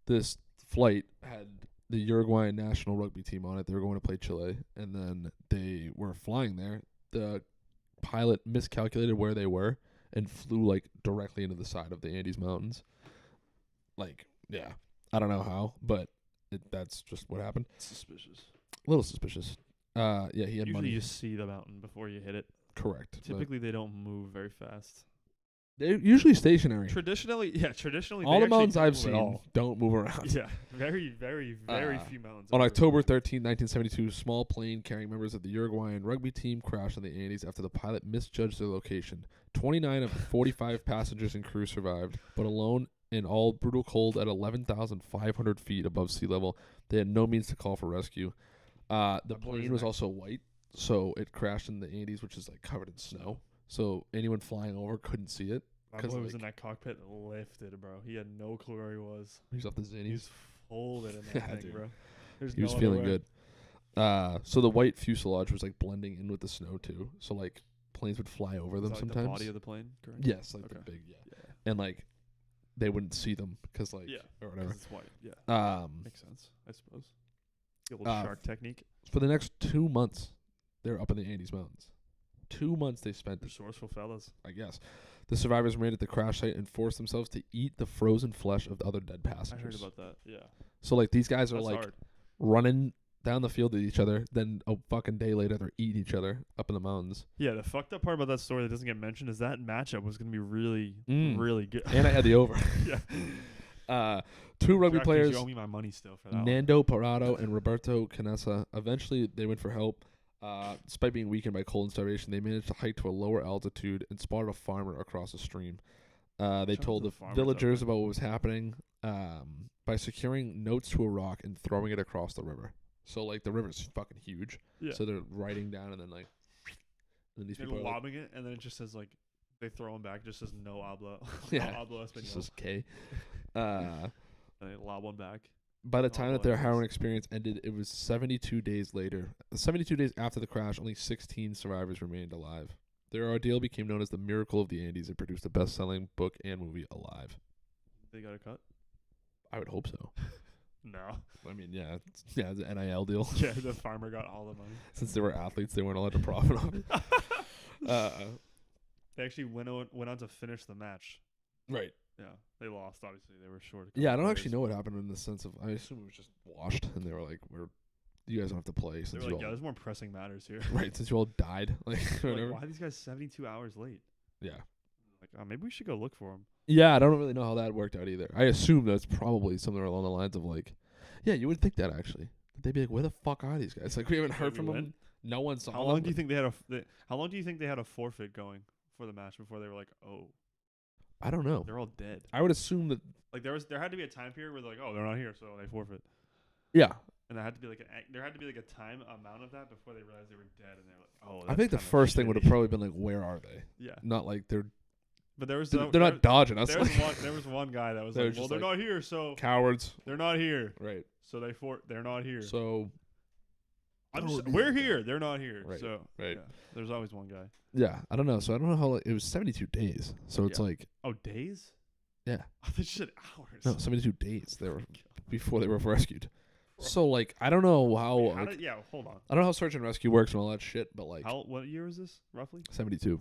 this flight had the Uruguayan national rugby team on it. They were going to play Chile, and then they were flying there. The pilot miscalculated where they were and flew like directly into the side of the Andes Mountains. Like, yeah, I don't know how, but that's just what happened. Suspicious. A little suspicious. Yeah, he had Usually money. you see the mountain before you hit it. Correct. but Typically, they don't move very fast. they're usually stationary. Traditionally, All they the mountains actually I've don't move at seen all. don't move around. Yeah, very few mountains. On ever October move. 13, 1972, a small plane carrying members of the Uruguayan rugby team crashed in the Andes after the pilot misjudged their location. 29 of the 45 passengers and crew survived, but alone in all brutal cold at 11,500 feet above sea level, they had no means to call for rescue. The plane was also white, so it crashed in the Andes, which is like covered in snow. So anyone flying over couldn't see it. My 'cause, boy was like- in that cockpit lifted, bro. He had no clue where he was. He was off the He Zannies. was folded in that Yeah, thing, dude. bro. There's He was no other feeling way. good. So the white fuselage was like blending in with the snow too. So like planes would fly over Is them that, like, sometimes. the body of the plane, correct? Yes, like the Okay. big, yeah. Yeah. And like they wouldn't see them because like Yeah. or 'Cause whatever. it's white. Yeah. Makes sense, I suppose. The old Uh, shark technique. For the next 2 months, they're up in the Andes Mountains. 2 months they spent, Resourceful fellas. I guess. The survivors remained at the crash site and forced themselves to eat the frozen flesh of the other dead I passengers. heard about that. Yeah. So like these guys are That's like hard. running down the field at each other, then a fucking day later they're eating each other up in the mountains. Yeah, the fucked up part about that story that doesn't get mentioned is that matchup was going to be really, Mm. really good. And I had the over. yeah. 2 rugby DraftKings, players, You owe me my money still for that one. Nando Parado and Roberto Canessa, eventually they went for help. Despite being weakened by cold and starvation, they managed to hike to a lower altitude and spotted a farmer across a stream. They Shout out told to the farmers out villagers there. about what was happening by securing notes to a rock and throwing it across the river. So, like, the river's fucking huge. Yeah. So they're writing down and then, like, and then these They're people are like, lobbing it, and then it just says, like, they throw them back, it just says no habla. Yeah. No habla this español. is K. And they lob one back. By the No time that habla their inglés. harrowing experience ended, it was 72 days later. 72 days after the crash, only 16 survivors remained alive. Their ordeal became known as the Miracle of the Andes and produced the best-selling book and movie Alive. They got a cut? I would hope so. No. I mean, yeah, it's an NIL deal. Yeah, the farmer got all the money. Since they were athletes, they weren't allowed to profit off it. They actually went on to finish the match. Right. Yeah, they lost. Obviously, they were short. Yeah, I don't actually know what happened in the sense of. I assume it was just washed, and they were like, you guys don't have to play They since were you like, yeah, all there's more pressing matters here. right since you all died. Like, whatever. Why are these guys 72 hours late? Yeah. Like, maybe we should go look for them. Yeah, I don't really know how that worked out either. I assume that's probably somewhere along the lines of like, yeah, you would think that actually. They'd be like, where the fuck are these guys? Like, we haven't heard from them. No one saw them. How long do you think they had a forfeit going for the match before they were like, oh? I don't know. They're all dead. I would assume that like there had to be a time period where they're like, oh, they're not here, so they forfeit. Yeah. And there had to be like a time amount of that before they realized they were dead, and they're like, oh. That's I think the first thing would have probably been like, where are they? Yeah. Not like they're. But they're not dodging us. There was one guy that was like, well, they're not here, so cowards. They're not here. Right. So they're not here. So we're here. They're not here. Right. So right. Yeah, there's always one guy. Yeah, I don't know. So I don't know how it was 72 days. So it's like days. Yeah. I thought you said hours. No, 72 days. They were before they were rescued. So like I don't know how. Hold on. I don't know how search and rescue works and all that shit, but like. What year is this roughly? 72.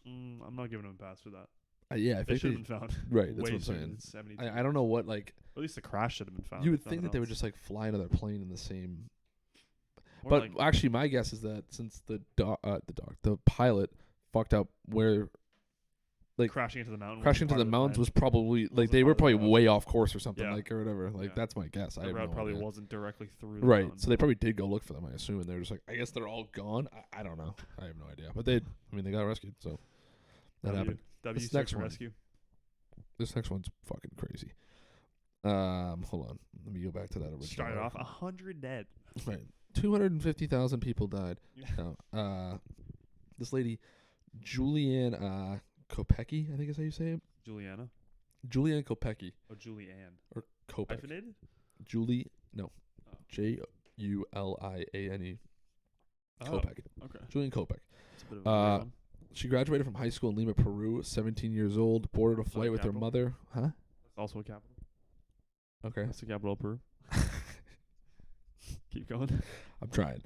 I'm not giving them a pass for that. Yeah, I they think should have been found. Right, that's what I'm saying. 72. I don't know what like. At least the crash should have been found. You would think that they would just like fly another plane in the same. Or but actually, my guess is that since the pilot fucked up where. Like crashing into the mountain. Crashing into the mountains was probably like they were probably way off course or something like or whatever. Like that's my guess. The route probably wasn't directly through. The mountain. So they probably did go look for them. I assume, and they're just like, I guess they're all gone. I don't know. I have no idea. But they got rescued. So that happened. This next rescue. This next one's fucking crazy. Hold on. Let me go back to that original. Started off 100 dead. Right. 250,000 people died. Yeah. This lady, Julianne Kopecky, I think is how you say it. Julianne Kopecky. Oh, Julianne. Or Kopeck. Hyphenated? Julie, no. Juliane. Kopeck. Okay. Julian Kopeck. It's a bit of a weird one. She graduated from high school in Lima, Peru, 17 years old, boarded a flight with her mother. Huh? That's also a capital. Okay. That's the capital of Peru. Keep going. I'm trying.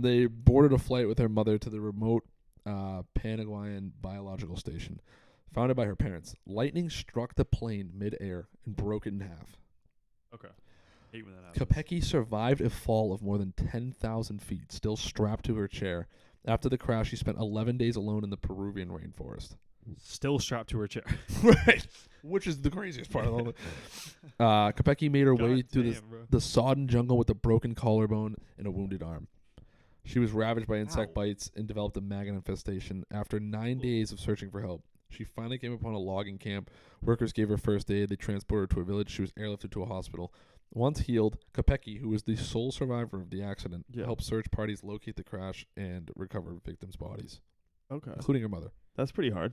They boarded a flight with her mother to the remote Panaguayan biological station, founded by her parents. Lightning struck the plane mid-air and broke it in half. Okay. Hate when that happens. Kopecky survived a fall of more than 10,000 feet, still strapped to her chair. After the crash, she spent 11 days alone in the Peruvian rainforest. Still strapped to her chair. Right. Which is the craziest part of all of it. Kopecky made her way through the sodden jungle with a broken collarbone and a wounded arm. She was ravaged by insect bites and developed a maggot infestation. After 9 days of searching for help, she finally came upon a logging camp. Workers gave her first aid. They transported her to a village. She was airlifted to a hospital. Once healed, Kopecky, who was the sole survivor of the accident, helped search parties locate the crash and recover victims' bodies. Okay. Including her mother. That's pretty hard.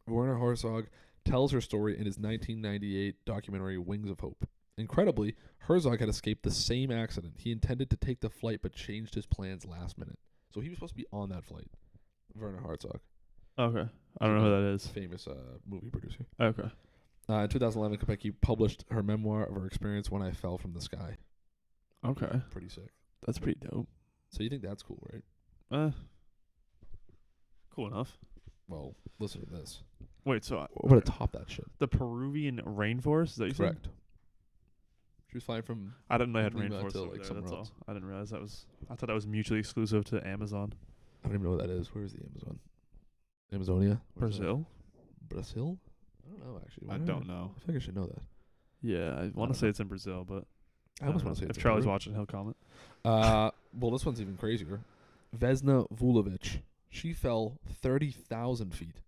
Werner Herzog tells her story in his 1998 documentary Wings of Hope. Incredibly, Herzog had escaped the same accident. He intended to take the flight but changed his plans last minute. So he was supposed to be on that flight. Werner Herzog. Okay. I don't know who that is. Famous movie producer. Okay. In 2011, Kopecky published her memoir of her experience when I fell from the sky. Okay. Pretty sick. That's pretty dope. So you think that's cool, right? Cool enough. Well, listen to this. Wait, so what would top that shit? The Peruvian rainforest? Is that you said? Correct. She was flying from. I didn't know they had rainforest over like there. That's all. Else. I didn't realize that was. I thought that was mutually exclusive to Amazon. I don't even know what that is. Where is the Amazon? Amazonia? Brazil? Brazil? I don't know actually. I don't know. I think I should know that. Yeah, I want to say it's in Brazil, but I almost want to say if Charlie's watching, he'll comment. Well, this one's even crazier. Vesna Vulovic. She fell 30,000 feet.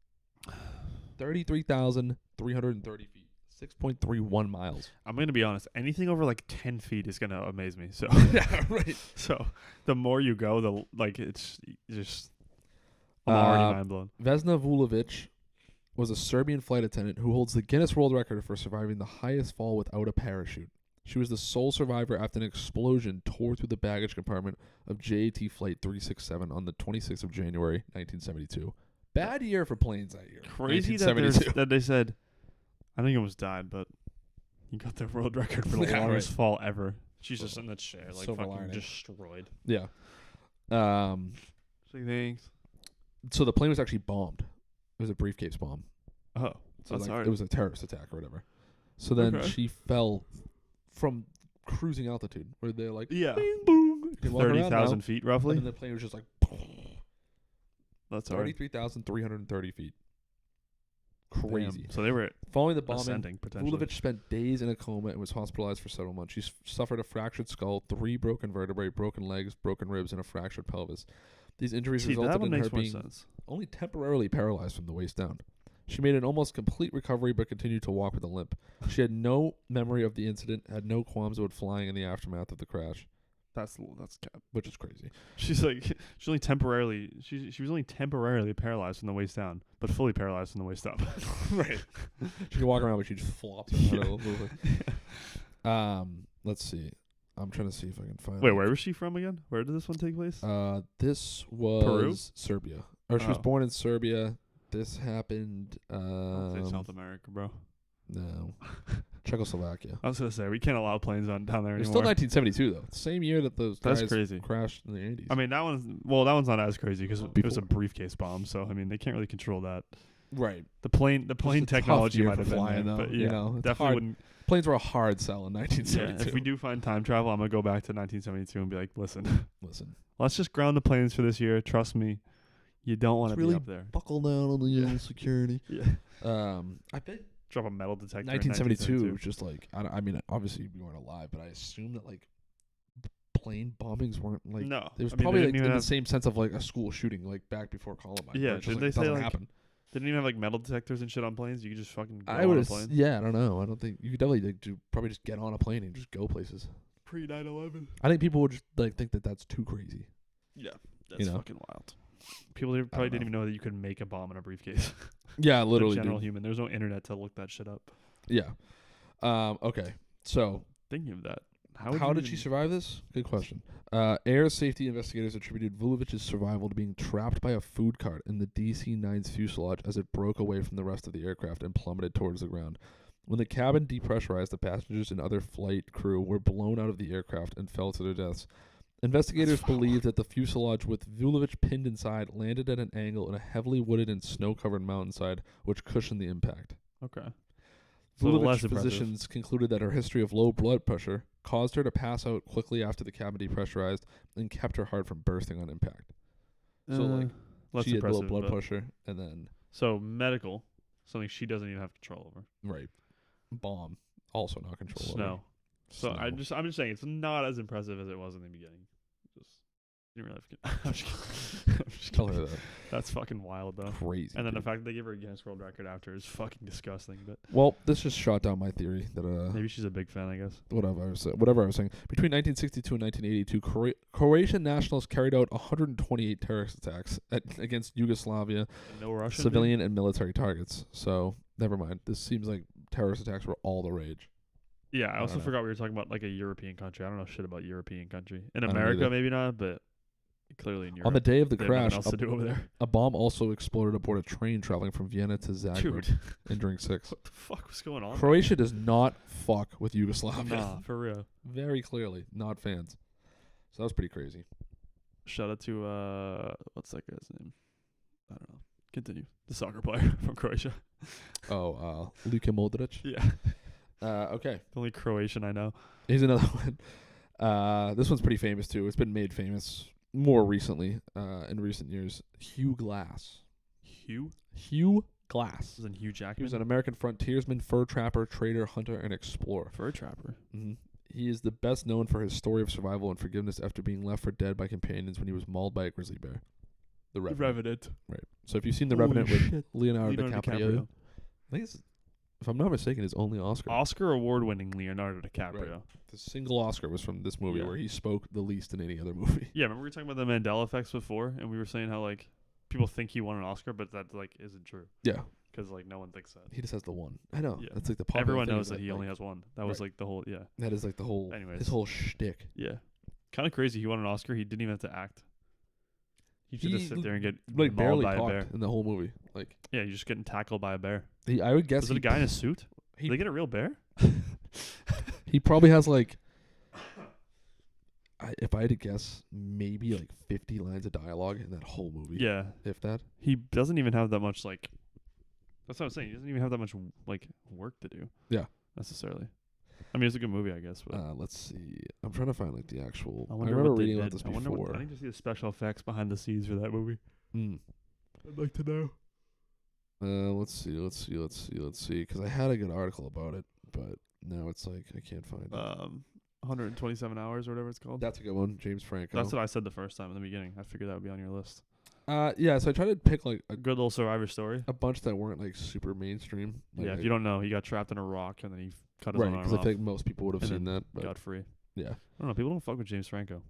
33,330 feet. 6.31 miles. I'm going to be honest. Anything over like 10 feet is going to amaze me. So yeah, right. So the more you go, it's just I'm already mind blown. Vesna Vulovic was a Serbian flight attendant who holds the Guinness World Record for surviving the highest fall without a parachute. She was the sole survivor after an explosion tore through the baggage compartment of JAT Flight 367 on the 26th of January, 1972. Bad year for planes that year. Crazy that they said, I think he almost died, but he got the world record for the longest fall ever. She's just in that chair, like fucking destroyed. Yeah. Say thanks. So the plane was actually bombed. It was a briefcase bomb. Oh, So that's hard. it was a terrorist attack or whatever. So then Okay. she fell from cruising altitude, where they're like, Yeah. bing, boom. You can walk around 30,000 now. feet And roughly. then the plane was just like That's hard. 33,330 feet. Crazy. Damn. So they were Following the bombing, ascending potentially. Vulovic spent days in a coma and was hospitalized for several months. She suffered a fractured skull, 3 broken vertebrae, broken legs, broken ribs, and a fractured pelvis. These injuries See, that resulted one in her makes more being sense. only temporarily paralyzed from the waist down. She made an almost complete recovery but continued to walk with a limp. She had no memory of the incident, had no qualms about flying in the aftermath of the crash, That's cap. which is crazy. She's like she's only temporarily she was only temporarily paralyzed from the waist down, but fully paralyzed from the waist up. Right. She could walk around, but she just flops around a little bit. Let's see. I'm trying to see if I can find. Wait, where was she from again? Where did this one take place? This was Serbia. Or she was Oh. born in Serbia. This happened. I'll say South America, bro. No, Czechoslovakia. I was gonna say we can't allow planes down there It's anymore. still 1972 though. Same year that those That's guys crazy. crashed in the 80s. I mean, that one's not as crazy because it was a Before. briefcase bomb. So I mean, they can't really control that. right. The plane Just a tough technology year might for have been flying, there, though, but you yeah, know, it's definitely hard. wouldn't. Planes were a hard sell in Yeah, 1972. if we do find time travel, I'm gonna go back to 1972 and be like, listen, Listen, let's just ground the planes for this year. Trust me, you don't want to really be up there. buckle down on the Yeah. security. Yeah, I bet drop a metal detector. 1972 was just like I mean, obviously we weren't alive, but I assume that like plane bombings weren't like. No, It was I mean, probably they like didn't in even the have, same sense of like a school shooting, like back before Columbine. Yeah, where it's just, didn't like, they say, doesn't like, happen. they didn't even have like metal detectors and shit on planes. You could just fucking go I on would. a plane. Yeah, I don't know. I don't think you could definitely like, probably just get on a plane and just go places. Pre 9/11. I think people would just like think that that's too crazy. Yeah, that's know? fucking wild. People probably didn't even know that you could make a bomb in a briefcase. Yeah, The literally. general Dude. human. There's no internet to look that shit up. Yeah. Okay. So Thinking of that, how did she survive this? Good question. Air safety investigators attributed Vulovic's survival to being trapped by a food cart in the DC-9's fuselage as it broke away from the rest of the aircraft and plummeted towards the ground. When the cabin depressurized, the passengers and other flight crew were blown out of the aircraft and fell to their deaths. Investigators believe that the fuselage with Vulovic pinned inside landed at an angle in a heavily wooded and snow-covered mountainside, which cushioned the impact. Okay. So less Vulovic's impressive. physicians concluded that her history of low blood pressure caused her to pass out quickly after the cabin depressurized and kept her heart from bursting on impact. So, like, less she had low impressive, blood but- pressure, and then So medical, something she doesn't even have control over. right, bomb also not control. Snow. So Snow. I'm just saying it's not as impressive as it was in the beginning. Just didn't really have I'm just kidding. I'm just Tell kidding. her that. That's fucking wild though. Crazy. And then the dude. fact that they give her a Guinness World Record after is fucking disgusting. But Well, this just shot down my theory that maybe she's a big fan, I guess. whatever I was saying. Between 1962 and 1982, Croatian nationals carried out 128 terrorist attacks against Yugoslavia, And no Russian. civilian and military targets. So never mind. This seems like terrorist attacks were all the rage. Dude? Yeah, I also don't know. forgot we were talking about like a European country. I don't know shit about European country. In I don't America, either. maybe not, but clearly in Europe. On the day of the they have nothing crash, else to do over there. a bomb also exploded aboard a train traveling from Vienna to Zagreb, Dude, injuring 6. what the fuck was going on? Croatia does not fuck with Yugoslavia. Nah, for real. Very clearly, not fans. So that was pretty crazy. Shout out to what's that guy's name? I don't know. Continue. The soccer player from Croatia. Oh, Luka Modric. Yeah. Okay. The only Croatian I know. Here's another one. This one's pretty famous too. It's been made famous more recently, in recent years. Hugh Glass. Hugh? Hugh Glass. This is Hugh He Jackman. was an American frontiersman, fur trapper, trader, hunter, and explorer. fur trapper. Mm-hmm. He is the best known for his story of survival and forgiveness after being left for dead by companions when he was mauled by a grizzly bear. The Revenant. Revenant. Right. So if you've seen The Holy Revenant with shit. Leonardo Leonardo DiCaprio, DiCaprio. I think it's, if I'm not mistaken, his only Oscar. Oscar award-winning Leonardo DiCaprio. Right. The single Oscar was from this movie Yeah. where he spoke the least in any other movie. Yeah, remember we were talking about the Mandela effects before, and we were saying how like people think he won an Oscar, but that like isn't true Yeah. because like no one thinks that. He just has the one. I know. Yeah. That's like the popular Everyone thing knows is that he like, only has one. That was Right. like the whole yeah that is like the whole Anyways. his whole shtick. yeah. Kind of crazy. He won an Oscar. He didn't even have to act. He could just sit there and get like mauled barely by a bear. talked in the whole movie. Like Yeah, you're just getting tackled by a bear. I would guess Was it a guy in a suit? he- Did they get a real bear? he probably has like if I had to guess, maybe like 50 lines of dialogue in that whole movie. Yeah. If that. He doesn't even have that much, like... That's what I'm saying. He doesn't even have that much, like, work to do. Yeah. Necessarily. I mean, it's a good movie, I guess. But Let's see. I'm trying to find like the actual... I remember what reading they about did. this before. I need to see the special effects behind the scenes for that movie. I'd like to know. Let's see. Because I had a good article about it, but now it's like I can't find it. 127 hours or whatever it's called. That's a good one, James Franco. That's what I said the first time in the beginning. I figured that would be on your list. Yeah. So I tried to pick like A good little survivor story. a bunch that weren't like super mainstream. Like, Yeah, if you don't know, he got trapped in a rock and then he cut his right, own arm because I off. think most people would have and seen then that. But got free. yeah, I don't know. People don't fuck with James Franco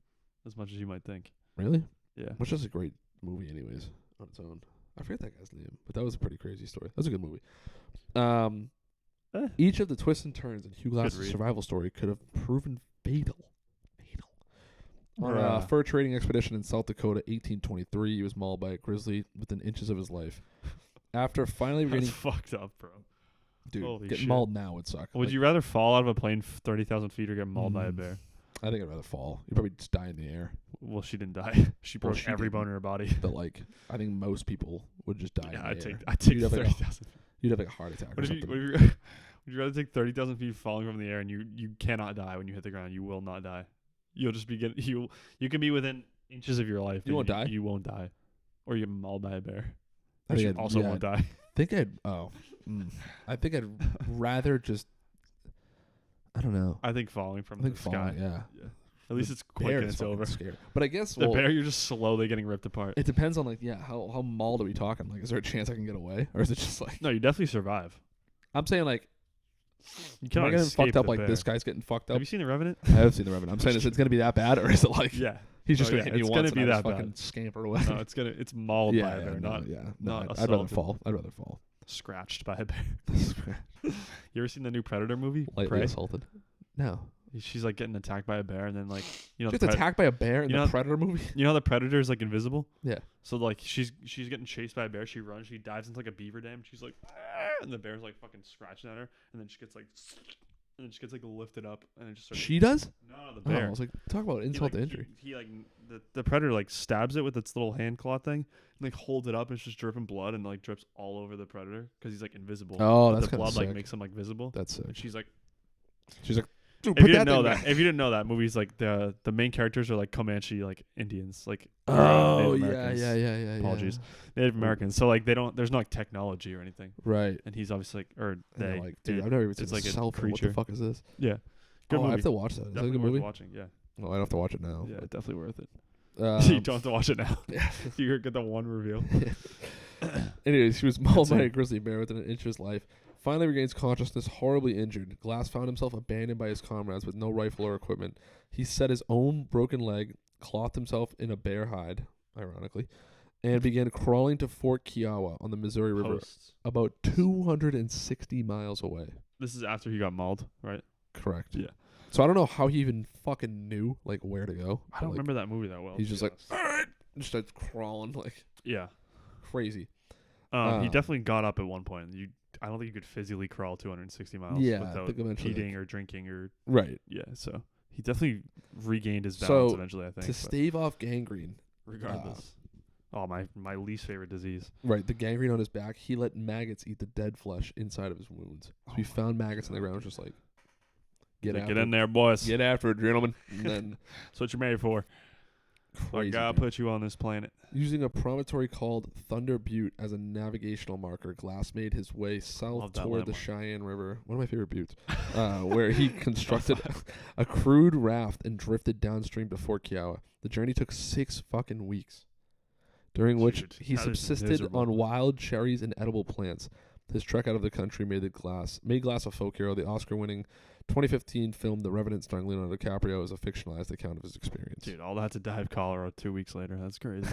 as much as you might think. really, Yeah. which is a great movie, anyways, on its own. I forget that guy's name, but that was a pretty crazy story. That was a good movie. Each of the twists and turns in Hugh Glass's survival story could have proven fatal. On a fur trading expedition in South Dakota, 1823, he was mauled by a grizzly within inches of his life. After finally That's regaining... fucked up, bro. Dude, Holy getting shit. mauled now would suck. Would you rather fall out of a plane 30,000 feet or get mauled by a bear? I think I'd rather fall. You'd probably just die in the air. Well, she didn't die. She broke she every didn't. bone in her body. But like, I think most people would just die. Yeah, in the air. I'd take You'd have, like, 30,000 feet. You'd have like a heart attack or What if something. would you rather take 30,000 feet falling from the air and you cannot die when you hit the ground? You will not die. You'll just be you can be within inches of your life. You won't die? You won't die. Or you get mauled by a bear. I Which think you also won't die. I think I'd rather just... I don't know. I think falling from I think the falling, sky. yeah. At least it's quick Bear and is it's fucking over. Scary. But I guess The bear, you're just slowly getting ripped apart. it depends on like how mauled are we talking? Like, is there a chance I can get away, or is it just like... No, you definitely survive. I'm saying like, You am cannot I getting escape fucked up the like bear. this guy's getting fucked up? Have you seen The Revenant? I have seen The Revenant. I'm saying, is it going to be that bad, or is it like Yeah. he's just Oh, going to yeah, hit me it's once gonna be and I just that fucking bad. scamper away? No, it's mauled by a bear, not I'd rather assaulted. fall. I'd rather fall. scratched by a bear. You ever seen the new Predator movie? Lightly Prey? assaulted. No. She's like getting attacked by a bear, and then like you know, She gets attacked by a bear in you the know- Predator movie? You know how the Predator is like invisible? Yeah. So like she's getting chased by a bear. She runs. She dives into like a beaver dam. She's like, "Ah," and the bear's like fucking scratching at her, and then she gets like, and then she gets like lifted up, and it just starts. She does? No, the Oh, bear. I was like, talk about insult to injury. He like the predator like stabs it with its little hand claw thing, and like holds it up, and it's just dripping blood, and like drips all over the predator because he's like invisible. Oh, But that's the kinda blood like sick. makes him like visible. That's And sick. she's like, Dude, if put you didn't know thing that, back. if you didn't know that, movies like the main characters are like Comanche like Indians, like Oh, Native yeah, Americans. yeah. Apologies, Native Americans. So like there's no like technology or anything, Right. and he's obviously like, or And they're they, like, dude, it- I've never even seen it's a like a cell phone. What the creature. fuck is this? Yeah, good Oh, movie. I have to watch that. Is that a Definitely good worth movie? watching. Yeah, Well, I don't have to watch it now. yeah, definitely worth it. but, You don't have to watch it now. Yeah. You get the one reveal. Anyways, he was mauled That's by it. a grizzly bear within an inch of his life. Finally regains consciousness, horribly injured. Glass found himself abandoned by his comrades with no rifle or equipment. He set his own broken leg, clothed himself in a bear hide, ironically, and began crawling to Fort Kiowa on the Missouri River, Posts. about 260 miles away. This is after he got mauled, right? Correct. Yeah. So I don't know how he even fucking knew like where to go. I but, don't like, remember that movie that well. He's to just be like, honest. alright, just starts crawling like Yeah. crazy. He definitely got up at one point. I don't think you could physically crawl 260 miles Yeah, I without think eventually, eating or drinking or Right. yeah. So he definitely regained his So, balance eventually. I think. To but stave off gangrene, regardless, my least favorite disease. right, the gangrene on his back, he let maggots eat the dead flesh inside of his wounds. So he found maggots in the ground, just like, Get after in there, boys. Get after it, gentlemen. And then That's what you're made for. crazy. God dude. put you on this planet. Using a promontory called Thunder Butte as a navigational marker, Glass made his way south Love that toward the landmark. Cheyenne River, one of my favorite buttes, where he constructed a crude raft and drifted downstream to Fort Kiowa. The journey took 6 fucking weeks, during which Dude, he that is subsisted miserable. on wild cherries and edible plants. His trek out of the country made Glass a folk hero. The Oscar-winning 2015 film The Revenant, starring Leonardo DiCaprio, is a fictionalized account of his experience. Dude, all that to die of cholera 2 weeks later. That's crazy.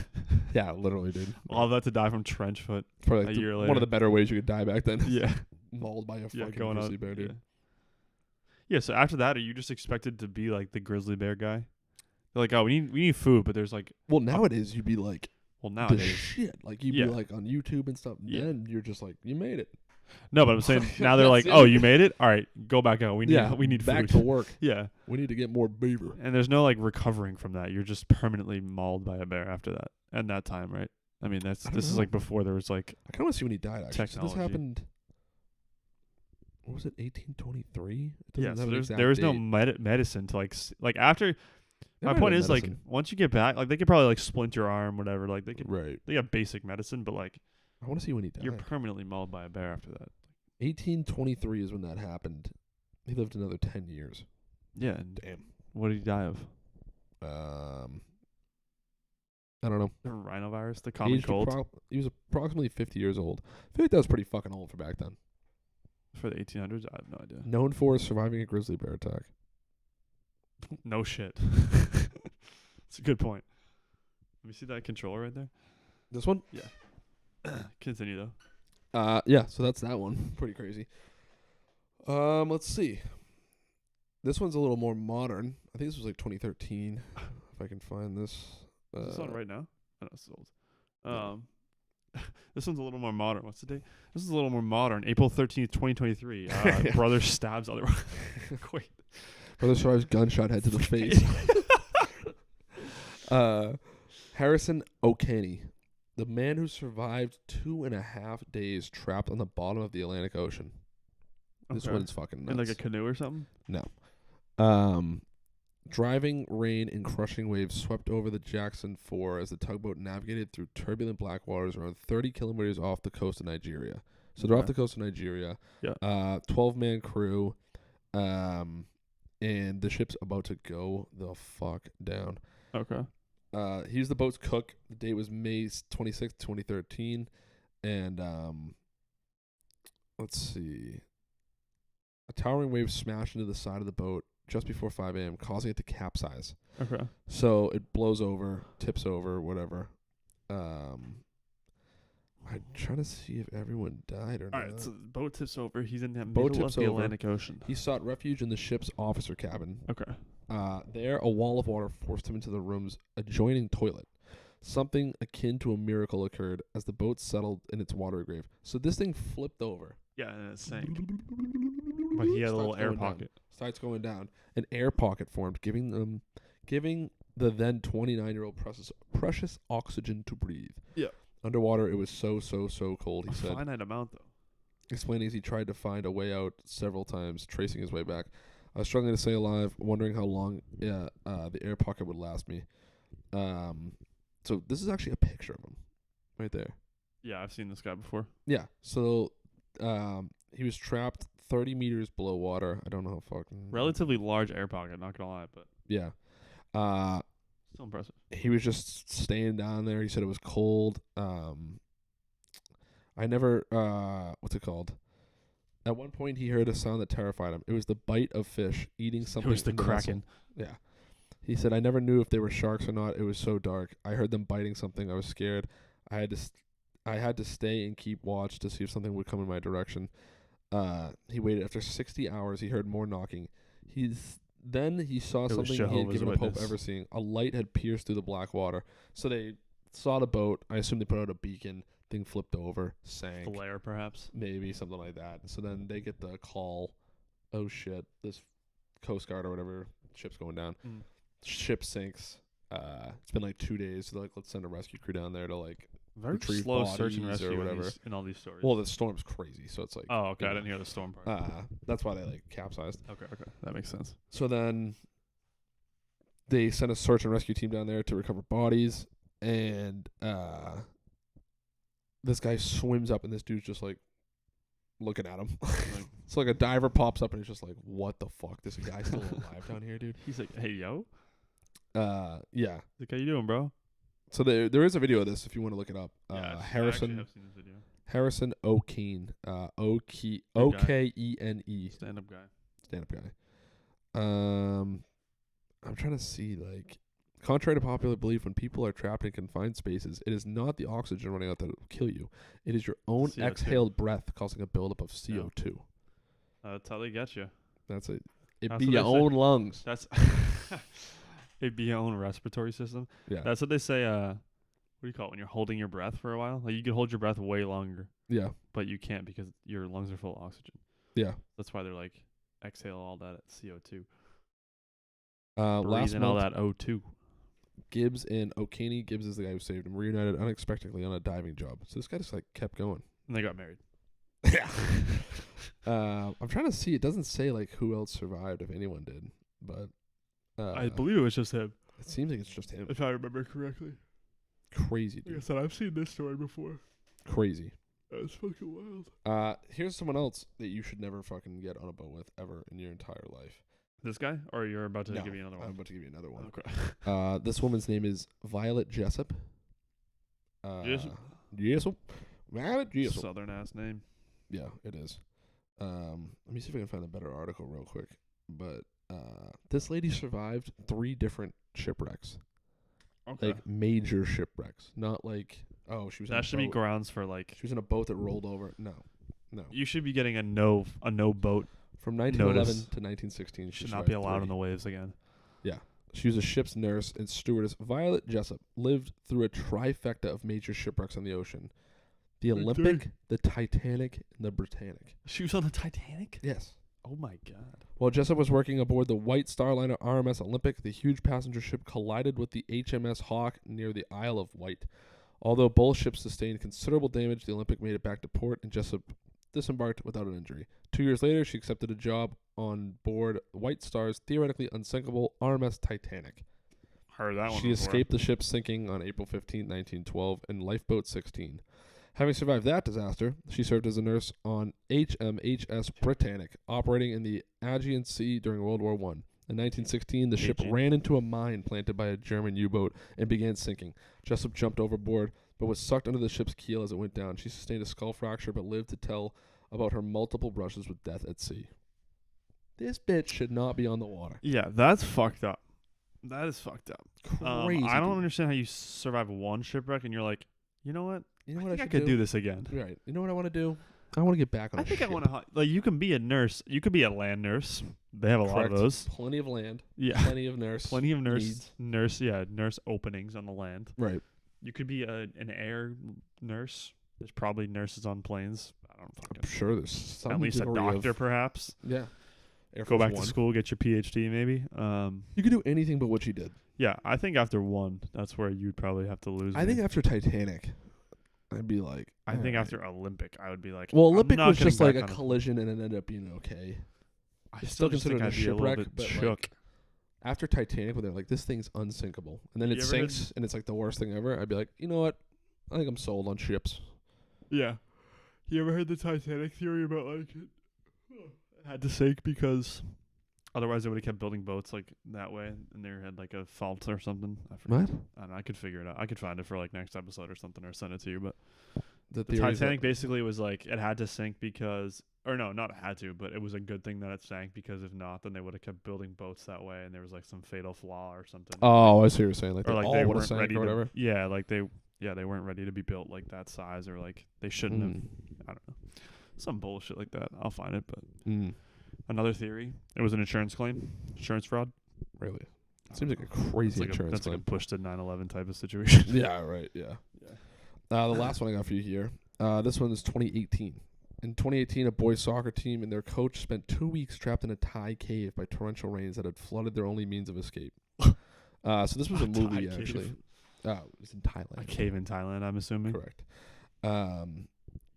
Yeah, literally, dude. All that to die from trench foot. Probably a like year one later. of the better ways you could die back then. Yeah. Mauled by a Yeah, fucking going grizzly out. bear, dude. Yeah, so after that, are you just expected to be like the grizzly bear guy? They're like, oh, we need food, but there's like, Well, nowadays you'd be like well, the nowadays. shit. Like you'd Yeah. be like on YouTube and stuff. Yeah. Then you're just like, you made it. No, but I'm saying now they're like, That's oh, it. you made it? All right, go back out. We need back food. to work. Yeah. We need to get more beaver. And there's no like recovering from that. You're just permanently mauled by a bear after that. And that time, right? I mean, this is like before there was like I kind of want to see when he died. Actually, so this technology. happened. What was it? 1823. Yeah. So there was no medicine to like after. My point is like once you get back, like they could probably like splint your arm, whatever. Like they have basic medicine, but like I want to see when he died. You're permanently mauled by a bear after that. 1823 is when that happened. He lived another 10 years. Yeah. Damn. What did he die of? I don't know. The rhinovirus, the common cold. He was approximately 50 years old. I feel like that was pretty fucking old for back then. For the 1800s, I have no idea. Known for surviving a grizzly bear attack. No shit. It's a good point. Let me see that controller right there. This one? Yeah. Continue though. Yeah. So that's that one. Pretty crazy. Let's see. This one's a little more modern. I think this was like 2013. If I can find this. Is this on right now? I know it's old. This one's a little more modern. What's the date? This is a little more modern. April 13th, 2023. Brother stabs other. Wait. Brother survives gunshot head to the face. Harrison O'Canny, the man who survived 2.5 days trapped on the bottom of the Atlantic Ocean. This one's fucking nuts. In like a canoe or something? No. Driving rain and crushing waves swept over the Jackson 4 as the tugboat navigated through turbulent black waters around 30 kilometers off the coast of Nigeria. So they're off the coast of Nigeria. Yeah. 12-man crew. And the ship's about to go the fuck down. Okay. He was the boat's cook. The date was May 26th, 2013. And let's see. A towering wave smashed into the side of the boat just before 5 a.m., causing it to capsize. Okay. So it blows over, tips over, whatever. I'm trying to see if everyone died or not. All right, so the boat tips over. He's in the middle of the Atlantic Ocean. He sought refuge in the ship's officer cabin. Okay. There, a wall of water forced him into the room's adjoining toilet. Something akin to a miracle occurred as the boat settled in its water grave. So this thing flipped over. Yeah, and it sank. But he had a little air pocket. Starts going down. An air pocket formed, giving the then 29-year-old precious oxygen to breathe. Yeah. Underwater, it was so cold, he said. A finite amount, though. Explaining as he tried to find a way out several times, tracing his way back. I was struggling to stay alive, wondering how long the air pocket would last me. So this is actually a picture of him right there. Yeah, I've seen this guy before. Yeah. So he was trapped 30 meters below water. I don't know how fucking... Relatively large air pocket, not going to lie, but... Yeah. Still impressive. He was just staying down there. He said it was cold. I never... what's it called? At one point, he heard a sound that terrified him. It was the bite of fish eating something. It was the kraken. Yeah. He said, I never knew if they were sharks or not. It was so dark. I heard them biting something. I was scared. I had to stay and keep watch to see if something would come in my direction. He waited. After 60 hours, he heard more knocking. Then he saw something he had given up hope ever seeing. A light had pierced through the black water. So they saw the boat. I assume they put out a beacon. Thing flipped over, sank. Flare, perhaps. Maybe, something like that. So then they get the call, oh shit, this Coast Guard or whatever, ship's going down. Ship sinks. It's been like 2 days. So they're like, let's send a rescue crew down there to like very retrieve slow search and rescue or whatever. in all these stories. Well, the storm's crazy, so it's like... Oh, okay. I didn't hear the storm part. That's why they like capsized. Okay. That makes sense. So then they sent a search and rescue team down there to recover bodies, and this guy swims up, and this dude's just like looking at him. So like a diver pops up, and he's just like, "What the fuck? This guy's still alive down here, dude." He's like, "Hey, yo." Yeah. He's like, "How you doing, bro?" So there is a video of this if you want to look it up. Yeah, Harrison. I have seen this video. Harrison O'Kane. Okene. Stand-up guy. Stand-up guy. I'm trying to see, like, contrary to popular belief, when people are trapped in confined spaces, it is not the oxygen running out that will kill you. It is your own CO2. exhaled breath causing a buildup of CO2. Yeah. That's how they get you. That's it. It'd That's be what your they say. own lungs. That's it'd be your own respiratory system. Yeah. That's what they say. What do you call it when you're holding your breath for a while? Like you could hold your breath way longer. Yeah. but you can't because your lungs are full of oxygen. Yeah. That's why they're like exhale all that CO2. Last Breathe in all month, that O2. Gibbs and O'Kaney. Gibbs is the guy who saved him. Reunited unexpectedly on a diving job. So this guy just like kept going. And they got married. Yeah. I'm trying to see. It doesn't say like who else survived, if anyone did, but I believe it was just him, it seems like it's just him. if I remember correctly. Crazy, Like I dude. said, I've seen this story before. Crazy. That's fucking wild. Here's someone else that you should never fucking get on a boat with ever in your entire life. This guy? Or you're about to No, give me another one? I'm about to give you another one. Okay. This woman's name is Violet Jessup. Jessup? Jessup. Violet Jessup. Southern ass name. Yeah, it is. Let me see if I can find a better article real quick. But this lady survived 3 different shipwrecks. Okay. Like major shipwrecks. Not like, oh, she was in a That should be boat. grounds for like. She was in a boat that rolled over. No. You should be getting a no boat. From 1911 Notice. to 1916, she Should not be survived allowed 3. on the waves again. She was a ship's nurse and stewardess. Violet Jessup lived through a trifecta of major shipwrecks on the ocean. The Olympic, the Titanic, and the Britannic. She was on the Titanic? Yes. Oh my god. While Jessup was working aboard the White Star Liner RMS Olympic, the huge passenger ship collided with the HMS Hawk near the Isle of Wight. Although both ships sustained considerable damage, the Olympic made it back to port and Jessup disembarked without an injury. 2 years later, she accepted a job on board White Star's theoretically unsinkable RMS Titanic. Heard that one She before. escaped the ship sinking on April 15, 1912, in Lifeboat 16. Having survived that disaster, she served as a nurse on HMHS Britannic, operating in the Aegean Sea during World War I. In 1916, the ship Aegean. ran into a mine planted by a German U-boat and began sinking. Jessup jumped overboard, but was sucked under the ship's keel as it went down. She sustained a skull fracture, but lived to tell about her multiple brushes with death at sea. This bitch should not be on the water. Yeah, that's fucked up. That is fucked up. Crazy. I don't dude. understand how you survive one shipwreck and you're like, you know what? You know I what think I should could do this again. Right. You know what I want to do? I want to get back on I a think ship. I want to like. You can be a nurse. You could be a land nurse. They have a lot of Correct. those. Plenty of land. Yeah, Plenty of nurse. plenty of needs. nurse openings on the land. Right. You could be an air nurse. There's probably nurses on planes. I don't I'm fucking. sure there's some At least a degree doctor, of- perhaps. Yeah. Air Go Force back One. to school, get your PhD, maybe. You could do anything but what she did. Yeah, I think after one, that's where you'd probably have to lose. I me. think after Titanic, I'd be like. I think alright. after Olympic, I would be like. Well, I'm Olympic not was getting just like back a on collision and it ended up being okay. I it's still still just think considered a I'd be a little shipwreck, bit but, like, shook. After Titanic, when they're like, this thing's unsinkable, and then You it ever sinks and it's like the worst thing ever, I'd be like, you know what? I think I'm sold on ships. Yeah. You ever heard the Titanic theory about like it had to sink because otherwise they would have kept building boats like that way and there had like a fault or something. I forget. What? I don't know, I could figure it out. I could find it for like next episode or something or send it to you. But The the theory is Titanic that- basically was like it had to sink because, or no, not it had to, but it was a good thing that it sank because if not, then they would have kept building boats that way and there was like some fatal flaw or something. Oh, I see what you're saying. Like, or they like all they would have weren't sank ready or whatever. to. Yeah, like they weren't ready to be built like that size or like they shouldn't have. I don't know. Some bullshit like that. I'll find it, but another theory. It was an insurance claim. Insurance fraud. Really? Seems like a crazy That's insurance That's like a claim. push to 9/11 type of situation. Yeah, right. Yeah. The last one I got for you here. This one is 2018. In 2018, a boys soccer team and their coach spent 2 weeks trapped in a Thai cave by torrential rains that had flooded their only means of escape. So this was a movie, Thai actually. cave. It was in Thailand. A cave in Thailand, I'm assuming. Correct.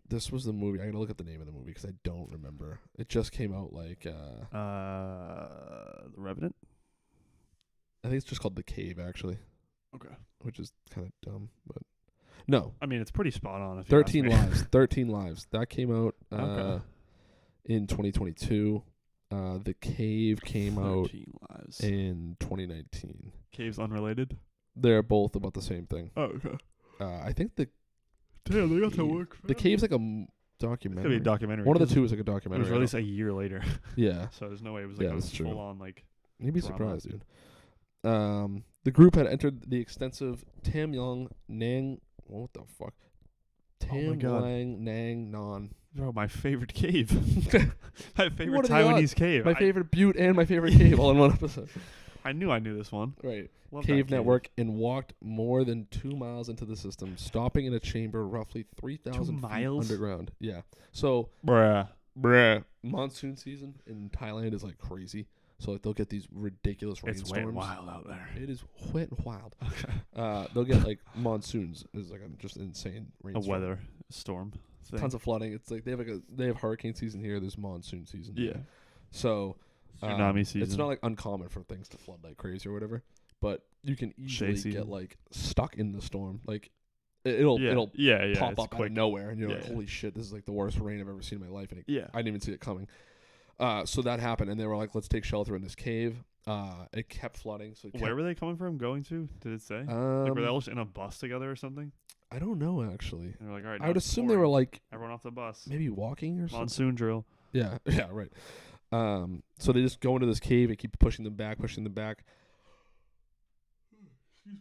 This was the movie. I gotta look at the name of the movie because I don't remember. It just came out like The Revenant. I think it's just called The Cave, actually. Okay. Which is kind of dumb, but no. I mean, it's pretty spot on. If you ask 13 me. Lives. 13 Lives. That came out Okay. in 2022. The Cave came out 13 Lives. in 2019. Caves unrelated. They're both about the same thing. Oh, okay. I think the Damn, they got to Cave- work. The Cave's like a It's documentary. gonna be a documentary. One of the 'cause two is like a It documentary. was released a year later, Yeah. so there's no way it was like Yeah, a that's true. full on like. You'd be drama. surprised, dude. The group had entered the extensive Tam Yang Nang. What the fuck? Oh my Tam God. Lang Nang Non. Bro, my favorite cave. My favorite What are the Taiwanese odds? cave. My favorite butte and my favorite cave all in one episode. I knew this one. Right. Love Cave that network and walked more than 2 miles into the system, stopping in a chamber roughly 3,000 feet miles? underground. Yeah. So, Bruh. monsoon season in Thailand is like crazy. So like they'll get these ridiculous It's rainstorms. wet and wild out there. It is wet and wild. Okay. They'll get like monsoons. It's like a just insane A rainstorm. weather storm thing. Tons of flooding. It's like they have hurricane season here. There's monsoon season. Yeah. Here. So Tsunami season. It's not like uncommon for things to flood like crazy or whatever, but you can easily season. get like stuck in the storm. Like it'll pop up out of nowhere, and you're like, holy shit, this is like the worst rain I've ever seen in my life. And I didn't even see it coming. So that happened, and they were like, let's take shelter in this cave. It kept flooding. So where were they coming from? Going to? Did it say? Like were they all just in a bus together or something? I don't know actually. And they're like, all right. I would assume they were like everyone off the bus. Maybe walking or something. Monsoon drill. Yeah, right. So they just go into this cave and keep pushing them back. Excuse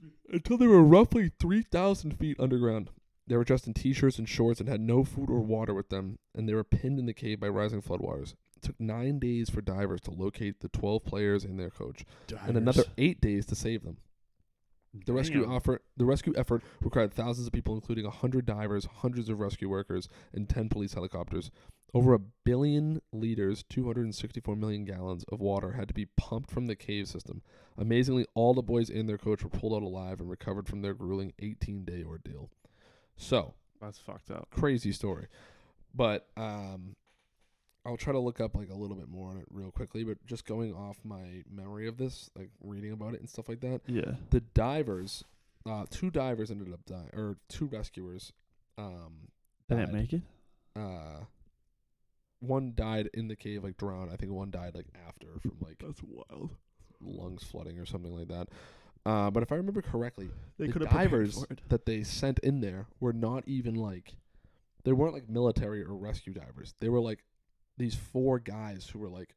me. Until they were roughly 3,000 feet underground. They were dressed in t-shirts and shorts and had no food or water with them, and they were pinned in the cave by rising floodwaters. It took 9 days for divers to locate the 12 players and their coach, and another 8 days to save them. The rescue effort required thousands of people, including 100 divers, hundreds of rescue workers, and 10 police helicopters. Over 1 billion liters, 264 million gallons of water had to be pumped from the cave system. Amazingly, all the boys and their coach were pulled out alive and recovered from their grueling 18-day ordeal. So that's fucked up. Crazy story. But I'll try to look up like a little bit more on it real quickly, but just going off my memory of this, like reading about it and stuff like that. Yeah. The divers, 2 divers ended up dying, or 2 rescuers. Didn't make it? One died in the cave, like drowned. I think one died like after from like that's wild lungs flooding or something like that. But if I remember correctly, the divers that they sent in there were not even like, they weren't like military or rescue divers. They were like these 4 guys who were like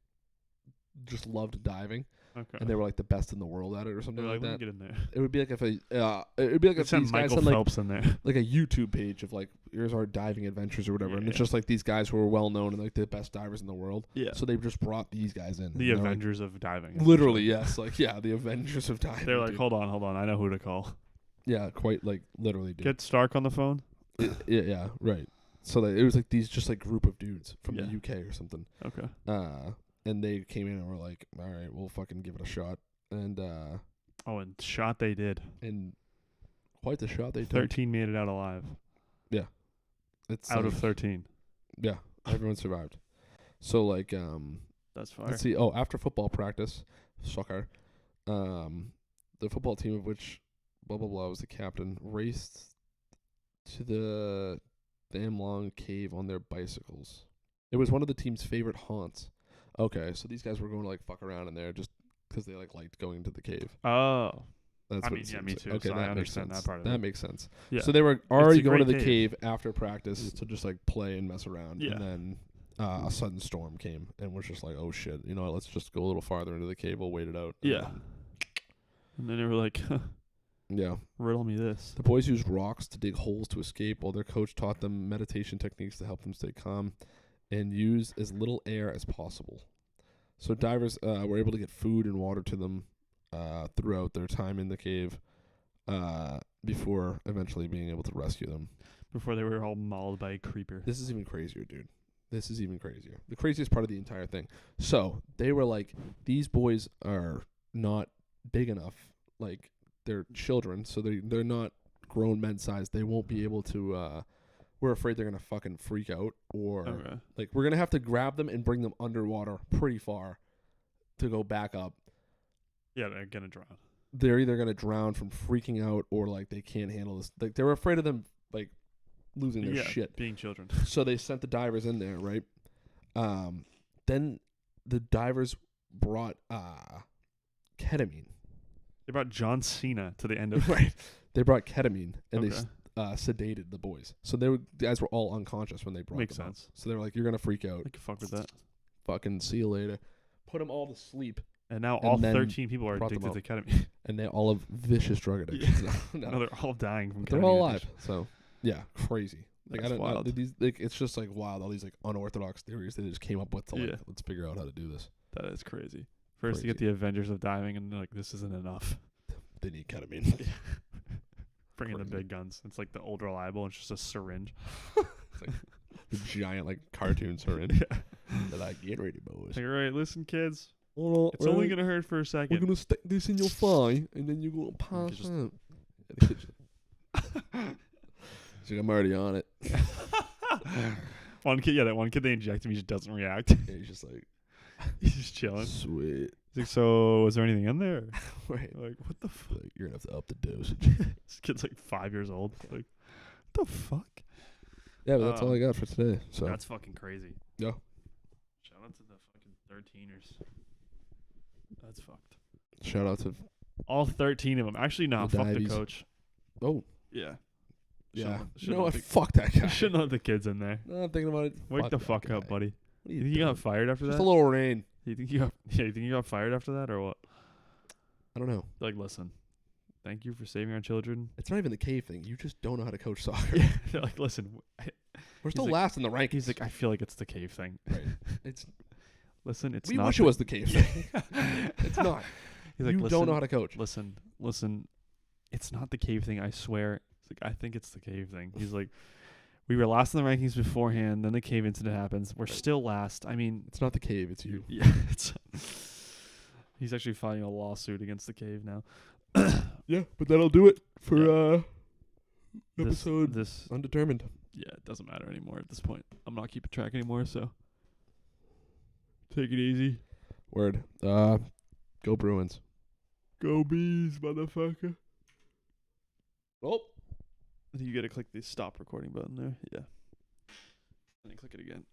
just loved diving. Okay. And they were like the best in the world at it or something like that. Let me get in there. It would be like if these guys had Phelps in there. Like a YouTube page of like, here's our diving adventures or whatever, and it's just like these guys who are well known and like the best divers in the world. Yeah. So they just brought these guys in. The Avengers of diving. Literally, yes. Like the Avengers of diving. They're like, hold on, I know who to call. Yeah, quite like literally. Dude. Get Stark on the phone. Yeah, right. So it was like these just like group of dudes from the UK or something. Okay. And they came in and were like, all right, we'll fucking give it a shot. And and shot they did. And quite the shot they did. 13 made it out alive. Yeah. It's out of 13. Yeah, everyone survived. So like that's fire. Let's see. After football practice, soccer, the football team of which blah blah blah was the captain raced to the Tham Long cave on their bicycles. It was one of the team's favorite haunts. Okay, so these guys were going to like fuck around in there just because they liked going to the cave. Oh, that's me too. Okay, so that I makes sense. That part of that makes sense. Yeah. So they were already going to the cave after practice to just like play and mess around. Yeah. And then a sudden storm came and was just like, oh shit, let's just go a little farther into the cave. We'll wait it out. And then they were like, yeah, riddle me this. The boys used rocks to dig holes to escape, while their coach taught them meditation techniques to help them stay calm and use as little air as possible. So divers were able to get food and water to them throughout their time in the cave before eventually being able to rescue them. Before they were all mauled by a creeper. This is even crazier, dude. This is even crazier. The craziest part of the entire thing. So they were like, these boys are not big enough. Like, they're children, so they're not grown men sized. They won't be able to... we're afraid they're going to fucking freak out, or like we're going to have to grab them and bring them underwater pretty far to go back up. Yeah, they're going to drown. They're either going to drown from freaking out, or like they can't handle this. Like, they were afraid of them like losing their shit. Being children. So they sent the divers in there, right? Then the divers brought ketamine. They brought John Cena to the end of right. They brought ketamine and they sedated the boys. So the guys were all unconscious when they brought them. Makes sense. Up. So they were like, "You're gonna freak out. I can fuck with that. Fucking see you later." Put them all to sleep. And now all 13 people are addicted to ketamine. And they all have vicious drug addictions. No, they're all dying from ketamine. They're all alive. So yeah, crazy. Like, That's I don't wild. know. These, like, it's just like wild. All these like unorthodox theories they just came up with to like, let's figure out how to do this. That is crazy. First you get Crazy. the Avengers of diving, and they're like, this isn't enough. They need ketamine. Bring in the Crazy. big guns. It's like the old reliable. It's just a syringe. It's like the giant like cartoon syringe. Yeah. They're like, get ready, boys. Like, all right, listen, kids. All It's only gonna hurt for a second. We're gonna stick this in your thigh, and then you're gonna pass just- out. The kid's She's like, I'm already on it. One kid, yeah, that one kid they inject him, he just doesn't react. Yeah, he's just like, He's just chilling. sweet. He's like, so was there anything in there? Right. Like, what the fuck? Like, you're gonna have to up the dosage. This kid's like 5 years old. Like, what the fuck? Yeah, but that's all I got for today. So That's fucking crazy. Yeah. Shout out to the fucking 13ers. That's fucked. shout out to All 13 of them. Actually, no, The fuck the Divies. coach. Oh Yeah. yeah. Shouldn't You know what? let Fuck that the, guy. shouldn't let the kids in there. No, I'm thinking about it. Wake the that fuck up, guy. buddy. What are You you think you got doing? fired after Just that? a little rain. You think you got? Yeah, you think you got fired after that, or what? I don't know. Like, listen, thank you for saving our children. It's not even the cave thing. You just don't know how to coach soccer. Yeah, they're like, listen, We're still like- last in the rankings. he's like, I feel like it's the cave thing. Right. It's Listen, it's we not. wish it was the cave thing. It's not. He's like, You listen, don't know how to coach. listen. It's not the cave thing. I swear. He's like, I think it's the cave thing. He's like, we were last in the rankings beforehand. Then the cave incident happens. We're still last. I mean, It's not the cave. It's you. yeah. It's. He's actually filing a lawsuit against the cave now. Yeah, but that'll do it for This- episode This. undetermined. Yeah, it doesn't matter anymore at this point. I'm not keeping track anymore. So take it easy. Word. Go Bruins. Go bees, motherfucker. Oh. You gotta click the stop recording button there. Yeah. And then click it again.